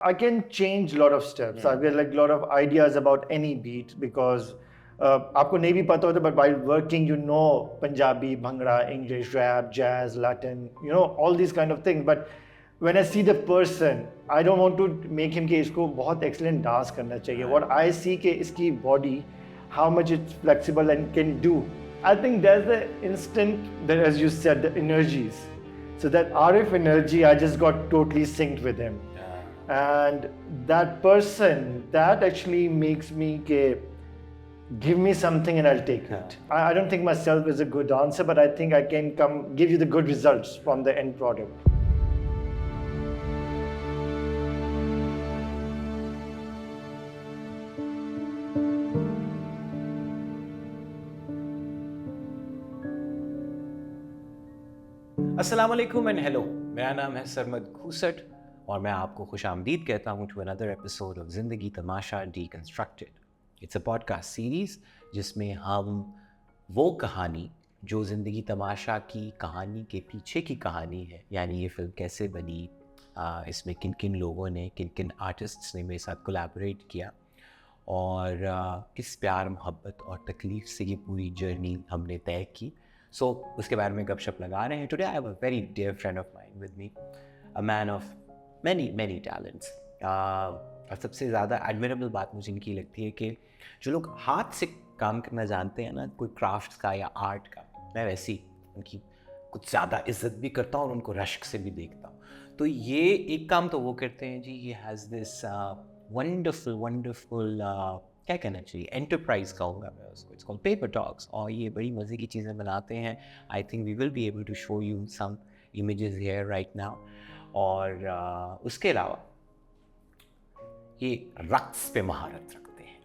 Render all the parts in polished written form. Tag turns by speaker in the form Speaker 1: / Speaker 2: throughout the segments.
Speaker 1: I can change a lot of steps. I get like a lot of ideas about any beat because आपको नहीं भी पता होता, but while working, you know Punjabi, Bhangra, English, rap, jazz, Latin, you know all these kind of things. But when I see the person, I don't want to make him कि इसको बहुत excellent dance करना चाहिए. What I see कि इसकी body, how much it's flexible and can do. I think there's the instant that, as you said, the energies. So that Arif energy, I just got totally synced with him. And that person, that actually makes me give me something and I'll take it. I don't think myself is a good dancer, but I think I can give you the good results from the end product.
Speaker 2: अस्सलाम वालेकुम and hello, मेरा नाम है सरमद खूसट और मैं आपको खुशामदीद कहता हूँ to another episode of Zindagi Tamasha deconstructed. It's a podcast series जिसमें हम वो कहानी जो ज़िंदगी तमाशा की कहानी के पीछे की कहानी है, यानी ये फिल्म कैसे बनी, इसमें किन किन लोगों ने, किन किन आर्टिस्ट्स ने मेरे साथ कोलैबोरेट किया और किस प्यार मोहब्बत और तकलीफ़ से ये पूरी जर्नी हमने तय की। सो उसके बारे में गपशप लगा रहे हैं। Today I have a very dear friend of mine with me, a man of many talents. और सबसे ज़्यादा एडमिरेबल बात मुझे इनकी लगती है कि जो लोग हाथ से काम करना जानते हैं ना, कोई क्राफ्ट का या आर्ट का, मैं वैसी उनकी कुछ ज़्यादा इज्जत भी करता हूँ और उनको रश्क से भी देखता हूँ। तो ये एक काम तो वो करते हैं जी, ये हैज़ दिस वंडरफुल क्या कहना चाहिए, एंटरप्राइज कहूँगा मैं उसको, इट्स कॉल्ड पेपर टॉक्स, और ये बड़ी मज़े की चीज़ें बनाते हैं। I think we will be able to show you some images here right now. और उसके अलावा ये रक्स पे महारत रखते हैं,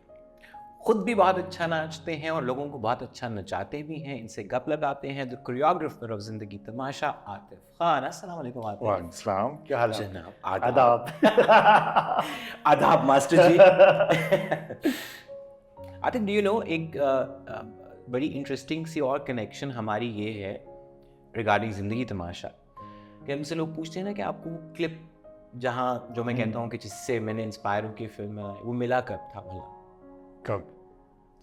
Speaker 2: खुद भी बहुत अच्छा नाचते हैं और लोगों को बहुत अच्छा नचाते भी हैं। इनसे गप लगाते हैं द कोरियोग्राफर ऑफ ज़िंदगी तमाशा, आतिफ खान। अस्सलाम वालेकुम आतिफ।
Speaker 1: वालेकुम सलाम, क्या हाल है
Speaker 2: जनाब?
Speaker 1: आदाब।
Speaker 2: आदाब master ji. Atif, do you know, एक बड़ी इंटरेस्टिंग सी और कनेक्शन हमारी ये है रिगार्डिंग ज़िंदगी तमाशा कि हमसे लोग पूछते हैं ना कि आपको वो क्लिप जहाँ जो मैं कहता हूँ कि जिससे मैंने इंस्पायर होकर फिल्म बनाई, वो मिला कब था भला?
Speaker 1: कब?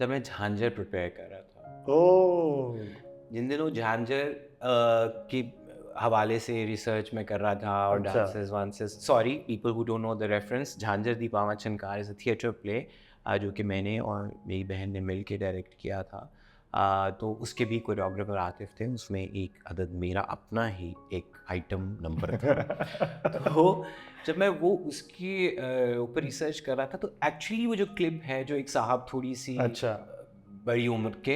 Speaker 2: जब मैं झांझर प्रिपेयर कर रहा था।
Speaker 1: ओह,
Speaker 2: जिन दिनों झांझर के हवाले से रिसर्च में कर रहा था और डांसेस वांसेस, sorry people who don't know the reference, Jhanjhar Di Pawa Chhankar is a theatre play जो कि मैंने और मेरी बहन ने मिल के डायरेक्ट किया था। तो उसके भी कोरियोग्राफर आतिफ थे, उसमें एक अदद मेरा अपना ही एक आइटम नंबर था। तो जब मैं वो उसके ऊपर रिसर्च कर रहा था तो एक्चुअली वो जो क्लिप है, जो एक साहब थोड़ी सी बड़ी उम्र के,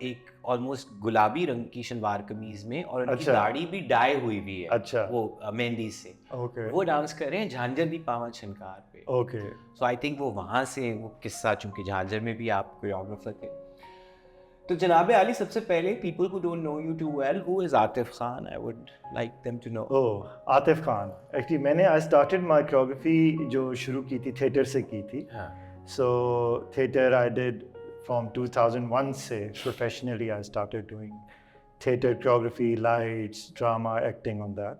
Speaker 2: एक ऑलमोस्ट गुलाबी रंग की शलवार कमीज में और उनकी दाढ़ी भी डाई हुई भी है, वो मेहंदी से, वो डांस कर रहे हैं झांझर दी पावा छनकार पे। सो आई थिंक वो वहाँ से वो किस्सा, चूंकि झांझर में भी आप कोरियोग्राफर थे। तो जनाब आली, सबसे पहले people who don't know you too well, who is Atif Khan? I would like them to know.
Speaker 1: Oh, Atif Khan, actually मैंने आई स्टार्टेड माय कोरियोग्राफी जो शुरू की थी थिएटर से की थी। सो थिएटर आई डिड from 2001 से professionally I started doing theatre choreography, lights, drama, acting on that.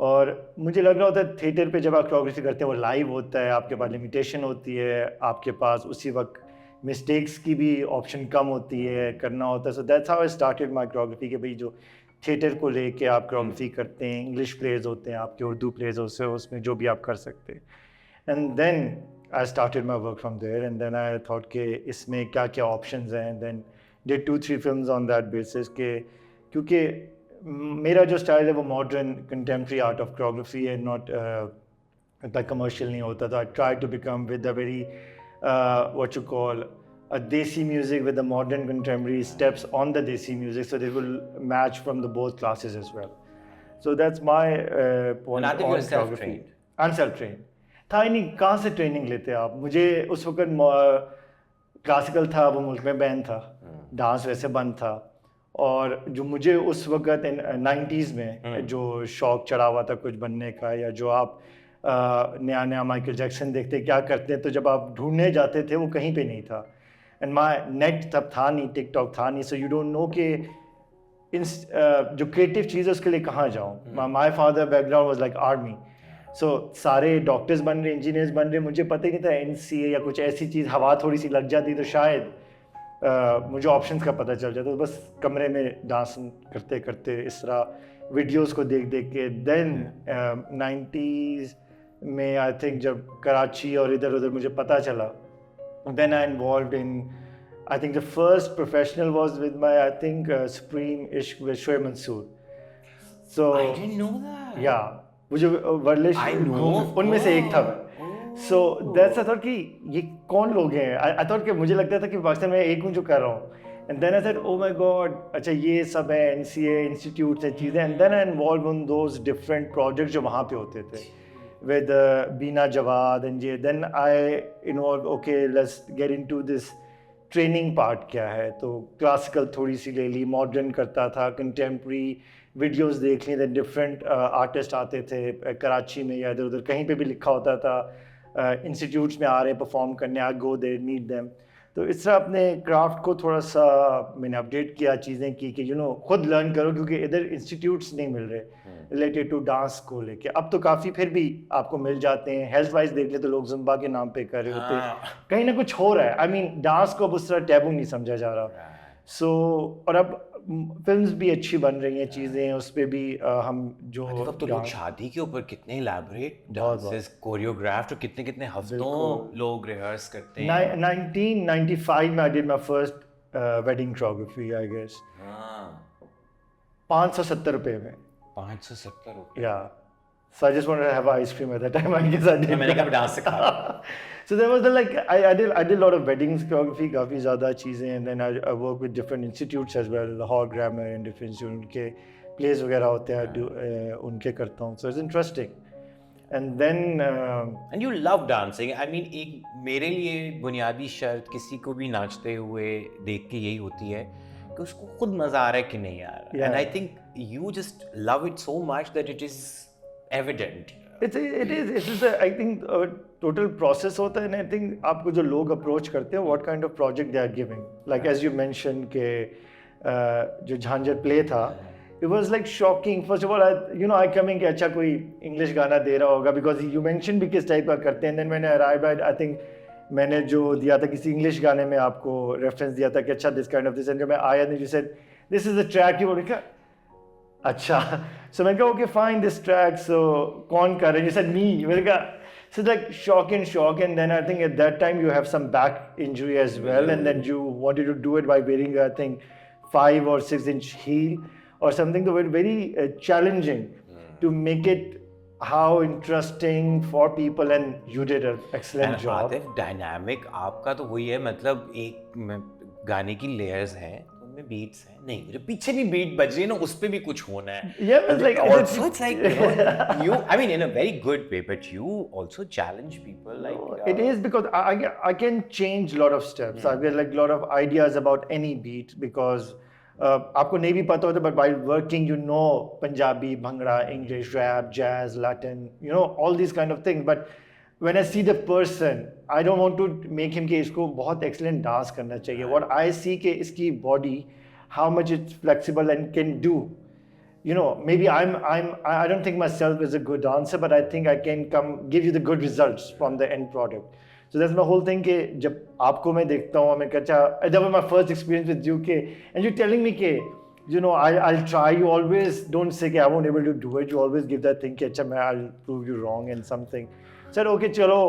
Speaker 1: और मुझे लग रहा होता है थिएटर पे जब आप कोरियोग्राफी करते हैं वो लाइव होता है, आपके पास लिमिटेशन होती है, आपके पास उसी वक्त मिस्टेक्स की भी ऑप्शन कम होती है, करना होता है। So that's how I started my choreography कि भाई जो थिएटर को लेके आप कोरियोग्राफी करते हैं, इंग्लिश प्लेज होते हैं आपके, उर्दू प्लेज होते हैं, उसमें जो भी आप कर सकते हैं। And then I started my work from there, and then I thought कि इसमें क्या क्या options हैं, and then did 2-3 films on that basis के, क्योंकि मेरा जो स्टाइल है वो modern contemporary art of choreography है, not इतना commercial नहीं होता। तो I tried to become with a very what you call a desi music with the modern contemporary steps on the desi music, so they will match from the both classes as well. So that's my point on choreography. I'm self-trained. था ही नहीं, कहाँ से training लेते आप? मुझे उस वक्त classical था, वो मुल्क में बैन था, डांस वैसे बंद था, और जो मुझे उस वक्त 90s में जो शौक चढ़ा हुआ था कुछ बनने का, या जो आप नया नया माइकल जैक्सन देखते क्या करते हैं, तो जब आप ढूंढने जाते थे वो कहीं पे नहीं था। एंड माई नेट तब था नहीं, टिकटॉक था नहीं, सो यू डोंट नो कि जो क्रिएटिव चीज़ है उसके लिए कहाँ जाऊँ। My father background was like army, so सारे डॉक्टर्स बन रहे, इंजीनियर्स बन रहे, मुझे पता ही नहीं था NCA या कुछ ऐसी चीज़, हवा थोड़ी सी लग जाती तो शायद मुझे ऑप्शंस का पता चल जाता। तो बस कमरे में डांस करते करते इस तरह वीडियोस को देख देख के देन 90s में आई थिंक जब कराची और इधर उधर मुझे पता चला, then I involved in, I think the first professional was with my, I think, Supreme Ishq with Shoaib Mansoor. So
Speaker 2: I didn't know that.
Speaker 1: yeah, मुझे वर्लिश
Speaker 2: I know.
Speaker 1: उनमें से एक था मैं। So that's I thought कि ये कौन लोग हैं? I thought कि मुझे लगता था कि पाकिस्तान में एक हूँ जो कर रहा हूँ। And then I said, oh my God, अच्छा ये सब है NCA institutes and चीज़ें। And then I involved in those different projects जो वहाँ पे होते थे with Beena Jawad and then I involved, okay, let's get into this training part क्या है। तो क्लासिकल थोड़ी सी ले ली, मॉडर्न करता था, कंटेम्प्रेरी वीडियोस देख ली, डिफरेंट आर्टिस्ट आते थे कराची में या इधर उधर कहीं पे भी लिखा होता था इंस्टीट्यूट्स में आ रहे परफॉर्म करने, आई गो देयर मीट देम। तो इस तरह अपने क्राफ्ट को थोड़ा सा मैंने अपडेट किया, चीज़ें की कि खुद लर्न करो, क्योंकि इधर इंस्टीट्यूट्स नहीं मिल रहे रिलेटेड टू डांस को लेके। अब तो काफ़ी फिर भी आपको मिल जाते हैं, हेल्थ वाइज देख ले तो लोग जुम्बा के नाम पे कर रहे होते हैं, कहीं ना कुछ हो रहा है। आई मीन डांस को अब उस तरह टैबू नहीं समझा जा रहा। सो और अब फिल्म्स भी अच्छी बन रही हैं, चीज़ें उस पर भी हम जो
Speaker 2: अब तो लोग शादी के ऊपर कितने इलैबोरेट डांसेस कोरियोग्राफ्ड और कितने कितने हफ्तों लोग रिहर्स करते हैं।
Speaker 1: 1995 में I did my first wedding choreography, I guess 570 रुपए में।
Speaker 2: 570 रुपए।
Speaker 1: Yeah. So I just wanted to have ice cream at that time. I guess I did.
Speaker 2: मैंने कहा डांस सिखा।
Speaker 1: So there was the I did a lot of weddings choreography, काफ़ी ज़्यादा चीज़ें, and then I work with different institutes as well, Lahore Grammar and different institutes, उनके plays वगैरह होते हैं, उनके करता हूँ. So it's interesting. And then
Speaker 2: and you love dancing. I mean, एक मेरे लिए बुनियादी शर्त किसी को भी नाचते हुए देख के यही होती है कि उसको खुद मजा आ रहा है कि नहीं आ रहा।
Speaker 1: Yeah.
Speaker 2: And I think you just love it so much that it is evident.
Speaker 1: It is I think a total process होता है, and I think आपको जो लोग approach करते हैं, what kind of project they are giving. Like as you mentioned के जो झांझर play था, it was like shocking. First of all, I come in कि अच्छा कोई English गाना दे रहा होगा, because you mentioned भी किस type का करते हैं, and then when I arrived, I think मैंने जो दिया था किसी इंग्लिश गाने में आपको रेफरेंस दिया था कि अच्छा this kind of this, and जब मैं आया नहीं, you said this is the track, you बोला अच्छा, सो मैंने कहा ओके फाइन दिस ट्रैक, सो कौन कर रहा है, यू सेड मी, मैंने कहा so it's like shock, and then I think at that time you have some back injury as well, and then you wanted to do it by wearing I think 5 or 6 inch heel or something, that were very challenging to make it how interesting for people, and you did an excellent job.
Speaker 2: Atif, dynamic आपका तो वही है, मतलब एक गाने की layers हैं, उनमें बीट्स हैं, नहीं जो पीछे भी बीट बज रही है ना, उस पे भी कुछ होना है।
Speaker 1: Yeah, it's like
Speaker 2: also it's like you I mean in a very good way, but you also challenge people like
Speaker 1: it is because I can change a lot of steps. I get like a lot of ideas about any beat because आपको नहीं भी पता होता, but while working you know Punjabi, Bhangra, English, rap, jazz, Latin, all these kind of things, but when I see the person, I don't want to make him कि इसको बहुत excellent dance करना चाहिए. What I see कि इसकी body, how much it's flexible and can do. Maybe I don't think myself is a good dancer, but I think I can give you the good results from the end product. So that's my whole thing कि जब आपको मैं देखता हूँ, मैं कहता that was my first experience with you के, and you're telling me कि I'll try, you always don't say कि I won't able to do it, you always give that thing कि अच्छा मैं I'll prove you wrong and something. Said okay चलो,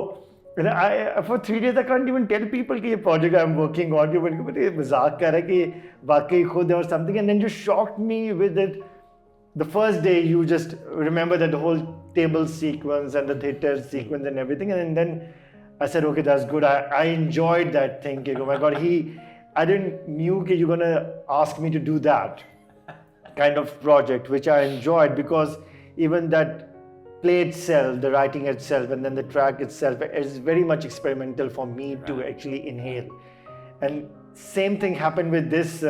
Speaker 1: for 3 days I can't even tell people कि ये project I'm working on, कि ये मजाक कर रहा है कि वाकई खुद है or something, and then you shocked me with it. The first day you just remember that the whole table sequence and the theater sequence and everything, and then I said okay, that's good. I enjoyed that thing. Oh my God, I didn't knew that you're gonna ask me to do that kind of project, which I enjoyed, because even that play itself, the writing itself, and then the track itself is very much experimental for me to actually inhale. And same thing happened with this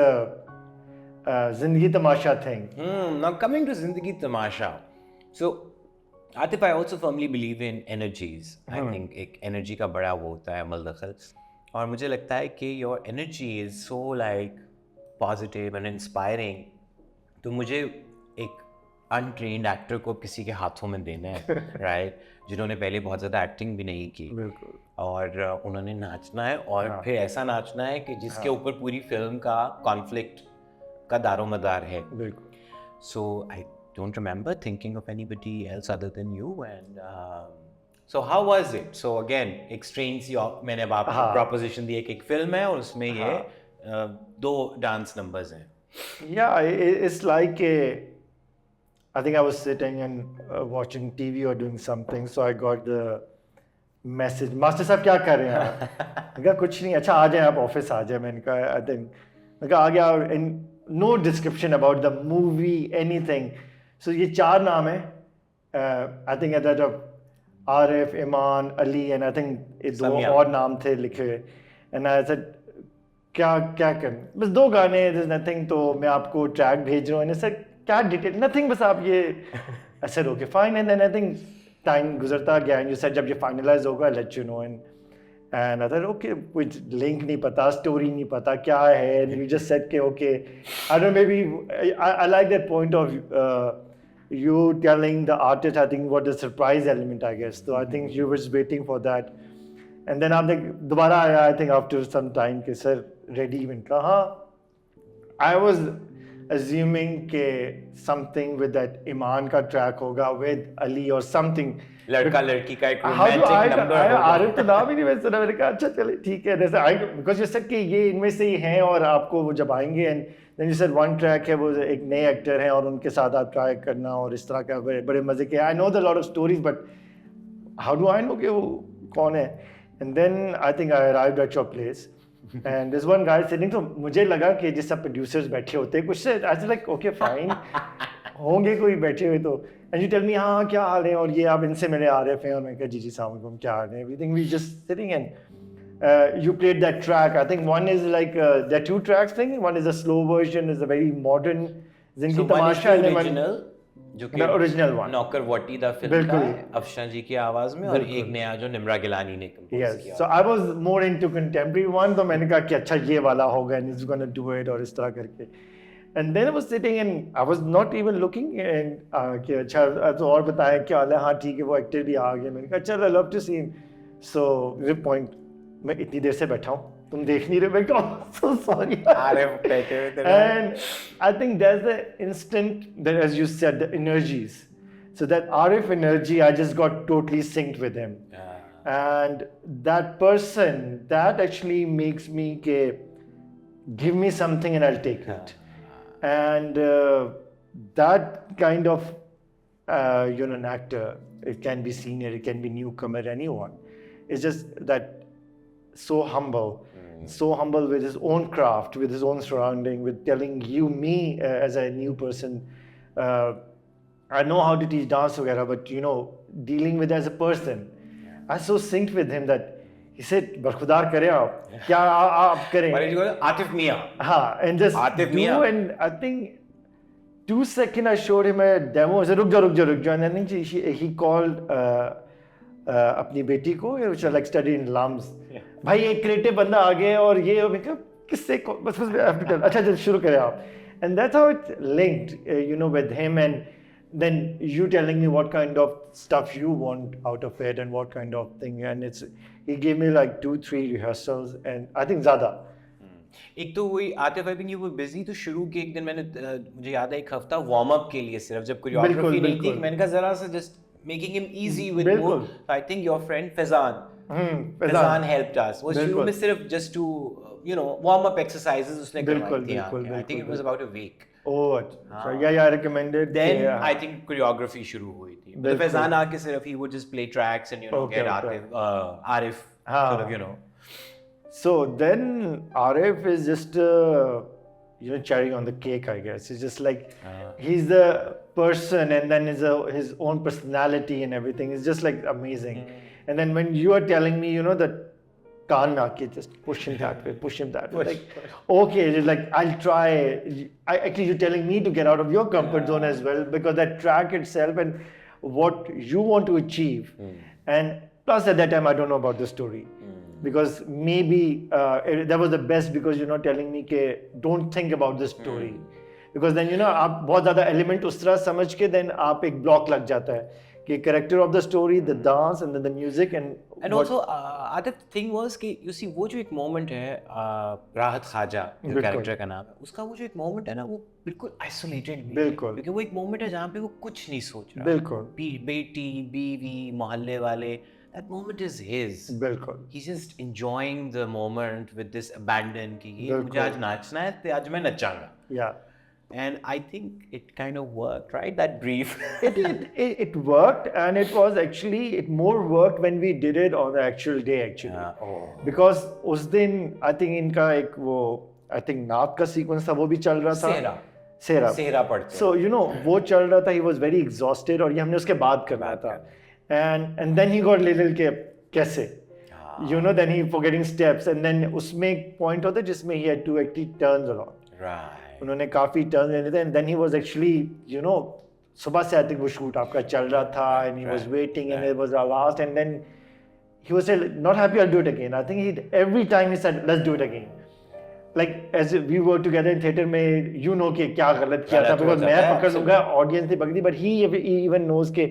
Speaker 1: Zindagi Tamasha thing.
Speaker 2: Now coming to Zindagi Tamasha, so Atif, I also firmly believe in energies. I think एक energy का बड़ा वो होता है अमल दखल, और मुझे लगता है कि your energy is so like positive and inspiring. तो मुझे एक अनट्रेन्ड एक्टर को किसी के हाथों में देना है, राइट, जिन्होंने पहले बहुत ज़्यादा एक्टिंग भी नहीं की,
Speaker 1: बिल्कुल,
Speaker 2: और उन्होंने नाचना है, और फिर ऐसा नाचना है कि जिसके ऊपर पूरी फिल्म का कॉन्फ्लिक्ट का दारोमदार है.
Speaker 1: बिल्कुल.
Speaker 2: So I don't remember thinking of anybody else other than you. And so how was it? So again, Exchange, मैंने अब आपको proposition दी एक फिल्म है और उसमें ये 2 डांस नंबर्स हैं.
Speaker 1: Yeah, it's like I think I was sitting and watching TV or doing something, so I got the message, master साहब क्या कर रहे हैं आप? मैंने कहा कुछ नहीं, अच्छा आ जाए आप ऑफिस आ जाए. मैंने कहा आई थिंक, मैंने कहा आ गया, and no description about the movie, anything. So ये 4 नाम है, I think that of Arif, Iman, Ali, and I think ये 2 और नाम थे लिखे हुए. And I said क्या करें, बस 2 गाने, there's nothing, तो मैं आपको ट्रैक भेज रहा हूँ. And I said क्या डिटेल, नथिंग, बस आप ये. I said okay fine, and then I think time गुजरता गया, and you said जब ये फाइनलाइज होगा let you know. And I thought okay, कुछ लिंक नहीं पता, स्टोरी नहीं पता क्या है, and you just said कि okay, I don't know, maybe I like that point of you telling the artist, I think, what the surprise element, I guess. So I think you were just waiting for that. And then आपने दोबारा आया, I think after some time कि sir ready, मैंने कहा हाँ. I was assuming के something with that ईमान का track होगा with Ali or something.
Speaker 2: लड़का लड़की का एक romantic number होगा.
Speaker 1: आरिफ तो नाम ही नहीं मैंने सुना. मैंने कहा अच्छा चले ठीक है. Because you said कि ये इनमें से ही हैं और आपको वो जब आएंगे, and then you said one track है, वो एक नए एक्टर हैं और उनके साथ आप ट्राई करना और इस तरह का बड़े मजे के. I know the lot of stories, but how do I know कि वो कौन है? And then I think I arrived at your place. And there's one guy sitting, तो मुझे लगा कि जिस सब प्रोड्यूसर्स बैठे होते हैं कुछ से, I was like okay fine, होंगे कोई बैठे हुए तो. And you tell me हाँ क्या हाल है, और ये आप इनसे मिले आ रहे हैं, और मैं कहा जी सलाम अलैकुम, क्या हाल है, everything. We just sitting, and you played that track. I think one is like there are 2 tracks thing. One is a slow version, is a very modern Zindagi Tamasha, and then
Speaker 2: original, जो कि
Speaker 1: original one
Speaker 2: नौकर वटी दा film का है, अफशान जी की आवाज में, और एक नया जो निम्रा गिलानी ने कंपोज किया.
Speaker 1: So I was more into contemporary one, तो मैंने कहा कि अच्छा ये वाला होगा, and is gonna do it, और इस तरह करके. And then I was sitting and I was not even looking, and कि अच्छा तो और बताएं क्या हाल है. हाँ ठीक है, वो एक्टर भी आ गया. मैंने कहा अच्छा I love to see him. So the point, मैं इतनी देर से बैठा हूँ, तुम देख नहीं रहे. मैं कहा so sorry. And I think that's the instant that, as you said, the energies. So that Arif energy, I just got totally synced with him. And that person, that actually makes me give me something and I'll take it. And that kind of an actor, it can be senior, it can be newcomer, anyone. It's just that so humble with his own craft, with his own surrounding, with telling me as a new person, I know how to teach dance वगैरह, but dealing with as a person, I so synced with him that he said बरखुदार करें आप, क्या आप करें.
Speaker 2: आतिफ मियां.
Speaker 1: हाँ, and just
Speaker 2: Atif
Speaker 1: do,
Speaker 2: Miyan.
Speaker 1: and I think 2 seconds I showed him a demo. I said रुक जाओ, and then he called अपनी बेटी को, which like study in LUMS. भाई एक क्रिएटिव बंदा आ गया, और ये मैं कहा किससे बस अच्छा चल शुरू करें आप. And that's how it linked, with him. And then you telling me what kind of stuff you want out of it and what kind of thing. And he gave me like 2-3 rehearsals, and I think ज़्यादा.
Speaker 2: एक तो वही Atif, I think you were busy, तो शुरू के एक दिन मैंने मुझे याद है 1 हफ्ता वार्म अप के लिए सिर्फ, जब कोरियोग्राफी नहीं थी, मैंने कहा जरा सा just making him easy with move. I think your friend Faizan helped us. वो शुरू में सिर्फ just to warm up exercises उसने करवाई थी. I think it was about a week.
Speaker 1: Oh, so yeah, I recommended.
Speaker 2: Then I think choreography शुरू हुई थी. But फैजान आके सिर्फ he would just play tracks and get Arif sort of
Speaker 1: So then Arif is just cherry on the cake, I guess. It's just like he's the person, and then his own personality and everything. It's just like amazing. And then when you are telling me, that कान में आके just push him that way. Like, okay, like I'll try. Actually, you're telling me to get out of your comfort zone as well, because that track itself and what you want to achieve. And plus at that time, I don't know about the story. Because maybe that was the best, because you're not telling me don't think about the story. Because then you know आप बहुत ज़्यादा element उस तरह समझ के then आप एक block लग जाता है कि character of the story, the dance and the music
Speaker 2: and also other thing was कि यू सी वो जो एक मोमेंट है राहत ख्वाजा जो कैरेक्टर का नाम है, उसका वो जो एक मोमेंट है ना, वो बिल्कुल आइसोलेटेड
Speaker 1: बिल्कुल,
Speaker 2: क्योंकि वो एक मोमेंट है जहाँ पे वो कुछ नहीं सोच रहा,
Speaker 1: बिल्कुल,
Speaker 2: बेटी बीवी मोहल्ले वाले, that moment is his.
Speaker 1: बिल्कुल,
Speaker 2: He's just enjoying the moment with this abandon कि ये मुझे आज नाचना है तो आज मैं नचाऊंगा.
Speaker 1: yeah.
Speaker 2: And I think it kind of worked, right? That brief.
Speaker 1: It worked, and it was actually it more worked when we did it on the actual day actually. Because उस दिन I think इनका एक वो I think नाक का sequence था वो भी चल रहा था. सेहरा
Speaker 2: पढ़ते.
Speaker 1: So you know वो चल रहा था. He was very exhausted और ये हमने उसके बाद करना था. And then he got little के कैसे? You know, then he forgetting steps, and then उसमें एक point होता है जिसमें he had to actually turns a lot.
Speaker 2: Right.
Speaker 1: उन्होंने काफ़ी टर्न लेने थे, and then he was actually, you know, सुबह से I think वो शूट आपका चल रहा था, and he was waiting, and it was our last, and then he was not happy. I'll do it again. I think every time he said, let's do it again. Like as we were together in theater में, you know कि क्या गलत किया था, because मैं पकड़ लूँगा, audience नहीं पकड़ी, but he even knows कि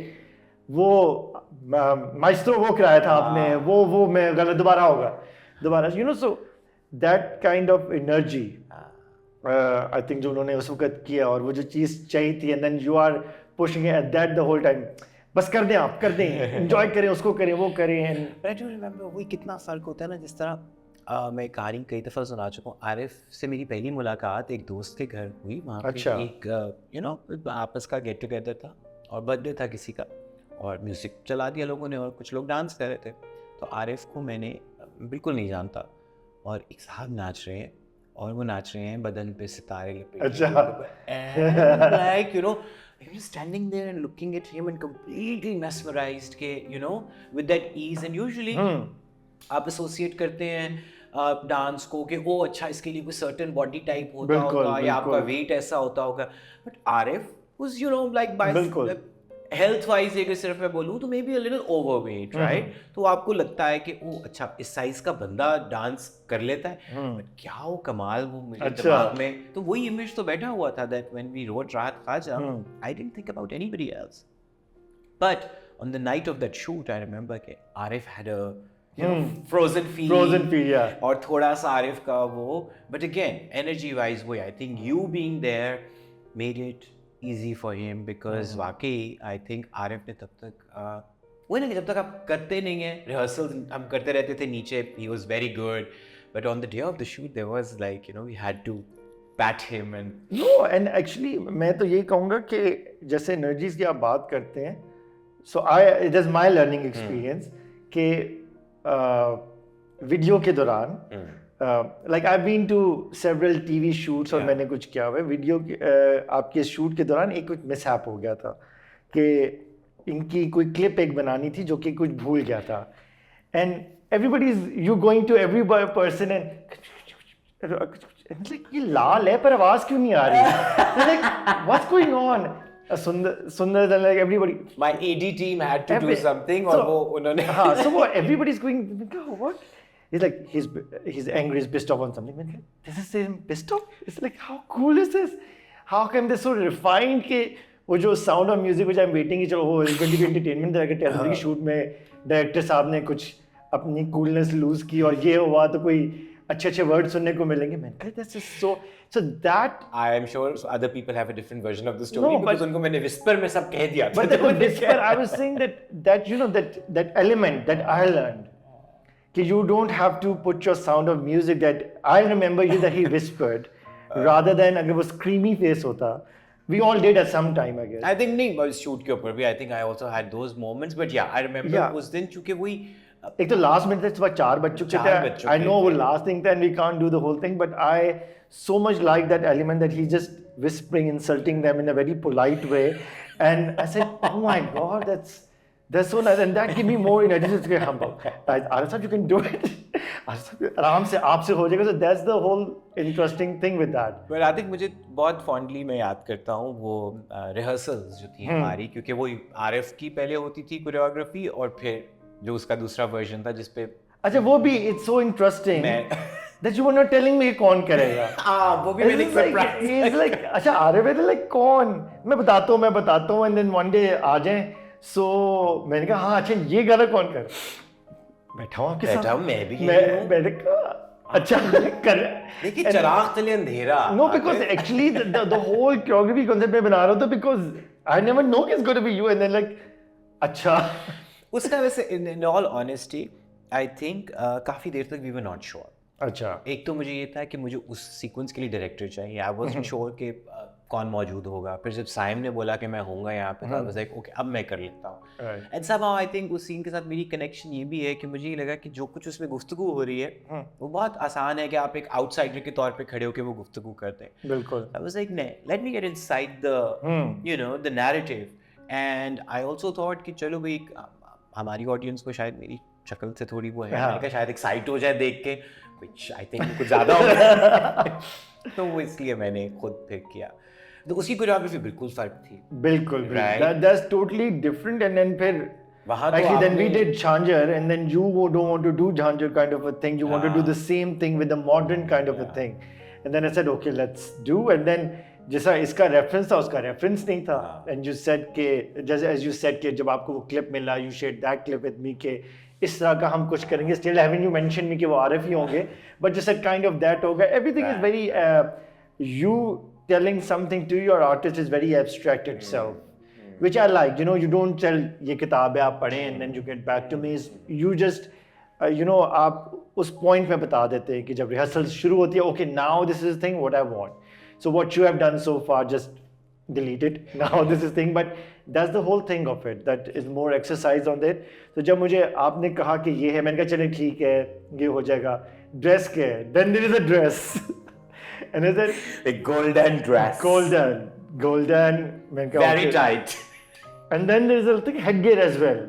Speaker 1: वो माइस्ट्रो वो कराया था आपने, वो मैं गलत दोबारा, you know, so that kind of energy. I think जो उन्होंने उस वक्त किया और वो जो चीज़ चाहिए थी, and then you are pushing it at that the whole time. बस कर दें, enjoy करें, उसको करें, वो करें.
Speaker 2: But I do remember वही कितना फर्क होता है ना, जिस तरह मैं कहानी कई दफ़ा सुना चुका हूँ. आरिफ से मेरी पहली मुलाकात एक दोस्त के घर हुई, वहाँ पे एक यू नो आपस का गेट टुगेदर था और बर्थडे था किसी का, और म्यूज़िक चला दिया लोगों ने और कुछ लोग डांस कर रहे थे. तो आरिफ को मैंने बिल्कुल नहीं जानता, और एक साहब नाच रहे हैं और वो नाच रहे हैं बदन पे सितारे लपेटे, like you know, I'm just standing there and looking at him and completely mesmerized के you know with that ease. And usually आप associate करते हैं डांस को कि ओ अच्छा इसके लिए कोई certain body type होता होगा या आपका weight ऐसा होता होगा, but Arif was you know like by health wise अगर सिर्फ मैं बोलूँ तो may be a little overweight, right? तो आपको लगता है कि ओ अच्छा इस साइज का बंदा डांस कर लेता है, बट क्या वो कमाल वो मेरे दिमाग में, तो वही इमेज तो बैठा हुआ था that when we wrote राहत Khwaja, I didn't think about anybody else. But on the night of that shoot, I remember कि Arif had a you know frozen feel,
Speaker 1: yeah.
Speaker 2: और थोड़ा सा आरिफ का वो, but again energy wise वो I think you being there made it easy for him, because वाकई I think Arif ने तब तक वही ना कि जब तक आप करते नहीं हैं, रिहर्सल हम करते रहते थे नीचे, he was very good, but on the day of the shoot there was like you know we had to pat him and
Speaker 1: no, and actually मैं तो यही कहूँगा कि जैसे एनर्जीज की आप बात करते हैं, so it is my learning experience कि वीडियो के दौरान like I've been to several TV shoots और मैंने कुछ किया हुआ है वीडियो आपके शूट के दौरान एक कुछ मिसहैप हो गया था कि इनकी कोई क्लिप एक बनानी थी जो कि कुछ भूल गया था, and everybody is you going to every person and like ये लाल है पर आवाज क्यों नहीं आ रही, like what's going on? सुंदर like everybody
Speaker 2: my AD team had to do something और वो उन्होंने
Speaker 1: so everybody's going what. He's like, he's angry, he's pissed off on something. Man, this is him pissed off? It's like, how cool is this? How come they're so refined कि वो जो sound of music which I'm waiting कि चलो वो event की entertainment director television की shoot में director साहब ने कुछ अपनी coolness lose की और ये हुआ तो कोई अच्छे वर्ड सुनने को मिलेंगे. Man, this is so that
Speaker 2: I am sure other people have a different version of the story, because उनको मैंने whisper में सब कह दिया.
Speaker 1: But whisper, I was saying that you know that element that I learned. You don't have to put your sound of music that I remember you that he whispered rather than अगर वो screamy face होता. We all did at some time, I guess.
Speaker 2: I think नहीं बस shoot के ऊपर भी I think I also had those moments, but yeah I remember उस दिन चूँकि वही
Speaker 1: एक तो last minute तक सुबह 4 बज चुके थे. I know वो last thing था and we can't do the whole thing, but I so much like that element that he just whispering, insulting them in a very polite way, and I said, oh my God, that's so nice, and that gave me more energy. Just get humble. Arif sir, you can do it. आराम से आपसे हो जाएगा. So that's the whole interesting thing with that.
Speaker 2: Well, I think मुझे बहुत fondly मैं याद करता हूँ वो rehearsals जो थी हमारी, क्योंकि वो आरिफ की पहले होती थी कोरियोग्राफी और फिर जो उसका दूसरा वर्जन था जिसपे
Speaker 1: अच्छा वो भी it's so interesting that you were not telling me कौन करेगा.
Speaker 2: वो भी मैंने surprise.
Speaker 1: He's like अच्छा आरिफ है like कौन? मैं बताता हूँ and then one day आ जाए. So मैंने कहा हाँ अच्छा ये गाना कौन कर? बैठा हूँ आपके साथ.
Speaker 2: मैं भी.
Speaker 1: मैंने कहा अच्छा कर.
Speaker 2: देखिए चिराग तले अंधेरा.
Speaker 1: No, because actually the whole choreography concept मैं बना रहा था because I never know it's going to be you and then like अच्छा.
Speaker 2: उसका वैसे in all honesty I think काफी देर तक we were not sure.
Speaker 1: अच्छा.
Speaker 2: एक तो मुझे ये था कि मुझे उस सीक्वेंस के लिए डायरेक्टर चाहिए. आई वाज़न्ट श्योर कि कौन मौजूद होगा. फिर जब साइम ने बोला कि मैं होऊंगा यहाँ पे, आई वाज लाइक ओके अब मैं कर लेता हूँ. एंड समहाउ आई थिंक उस सीन के साथ मेरी कनेक्शन ये भी है कि मुझे ये लगा कि जो कुछ उसमें गुफ्तगू हो रही है वो बहुत आसान है कि आप एक आउटसाइडर के तौर पे खड़े होकर वो गुफ्तगू करते हैं.
Speaker 1: बिल्कुल.
Speaker 2: I was like let me get inside the you know the narrative. And I also thought कि चलो भाई हमारी ऑडियंस को शायद मेरी शक्ल से थोड़ी वो है, मैंने कहा शायद एक्साइट हो जाए देख के, which I think कुछ ज़्यादा हो गया. तो वो इसलिए मैंने खुद फिर किया. तो उसकी कोरियोग्राफी बिल्कुल फर्क थी.
Speaker 1: बिल्कुल. That's totally different. And then फिर actually then we did Jhanjhar and then you don't want to do Jhanjhar kind of a thing. You want to do the same thing with a modern kind of a thing. And then I said okay let's do. And then जैसा इसका reference था उसका reference नहीं था. And you said कि just as you said कि जब आपको वो क्लिप मिला you shared that clip with me कि इस तरह का हम कुछ करेंगे. Still haven't you mentioned me कि वो आरिफ ही होंगे, but just a kind of that होगा. Everything is very you telling something to your artist is very abstract itself, which I like. You know, you don't tell ये किताब है आप पढ़ें and then you get back to me. You just you know आप उस point में बता देते हैं कि जब rehearsal शुरू होती है okay now this is the thing what I want. So what you have done so far just delete it. Now this is thing, but that's the whole thing of it. That is more exercise on it. तो जब मुझे आपने कहा कि ये है, मैंने कहा चलें ठीक है, ये हो जाएगा. Dress क्या है? Then there is a dress. And is it
Speaker 2: a golden dress?
Speaker 1: Golden. मैंने कहा
Speaker 2: very tight.
Speaker 1: And then there is a thing headgear as well.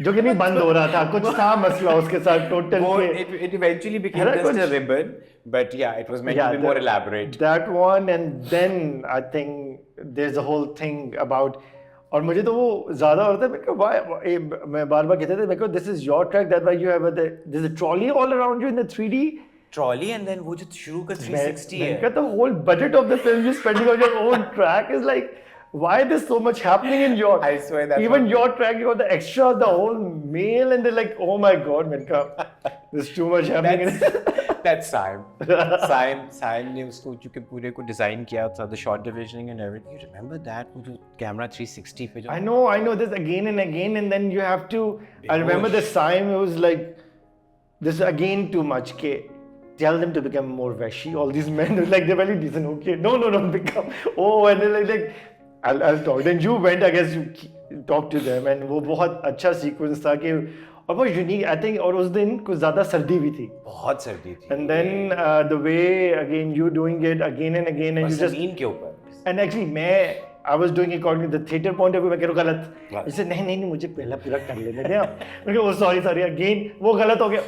Speaker 1: जो कि नहीं बंद हो रहा था, कुछ था मसला उसके साथ टोटल के.
Speaker 2: It eventually became just a ribbon, but yeah, it was meant to be more elaborate.
Speaker 1: That one, and then I think there's a whole thing about. और मुझे तो वो ज़्यादा होता है. मैं कहा मैं बार-बार कहते थे, मैं कहा this is your track, that's why you have there's a trolley all around you in the 3D.
Speaker 2: Trolley and then वो जो शुरू का 360 है.
Speaker 1: मैं कहा the whole budget of the film you're spending on your own track is like. Why there's so much happening in your?
Speaker 2: I swear that.
Speaker 1: Even your track, you got the extra, the whole mail, and they're like, oh my god, man, there's too much happening.
Speaker 2: That's Saim. Saim ने उसको चूँकि पूरे को design किया था, the shot divisioning and everything. You remember that? वो जो camera 360 पे जो.
Speaker 1: I know this again and again, and then you have to. I remember the Saim. It was like, this again too much. Okay, tell them to become more veshy. All these men, like they're very decent. Okay, no, become. Oh, and they're like. I'll talk. Then you went, I guess, you talked to them, and वो बहुत अच्छा sequence था कि और बहुत unique. I think और उस दिन कुछ ज़्यादा सर्दी भी थी.
Speaker 2: बहुत सर्दी थी.
Speaker 1: And then the way again you doing it again and again and you just.
Speaker 2: ज़मीन के ऊपर.
Speaker 1: And actually I was doing it according to the theater point of view. मैं कह रहा हूँ गलत. इसे नहीं मुझे पहला पूरा कर लेने दे आप. मैं कहा oh sorry again वो गलत हो गया.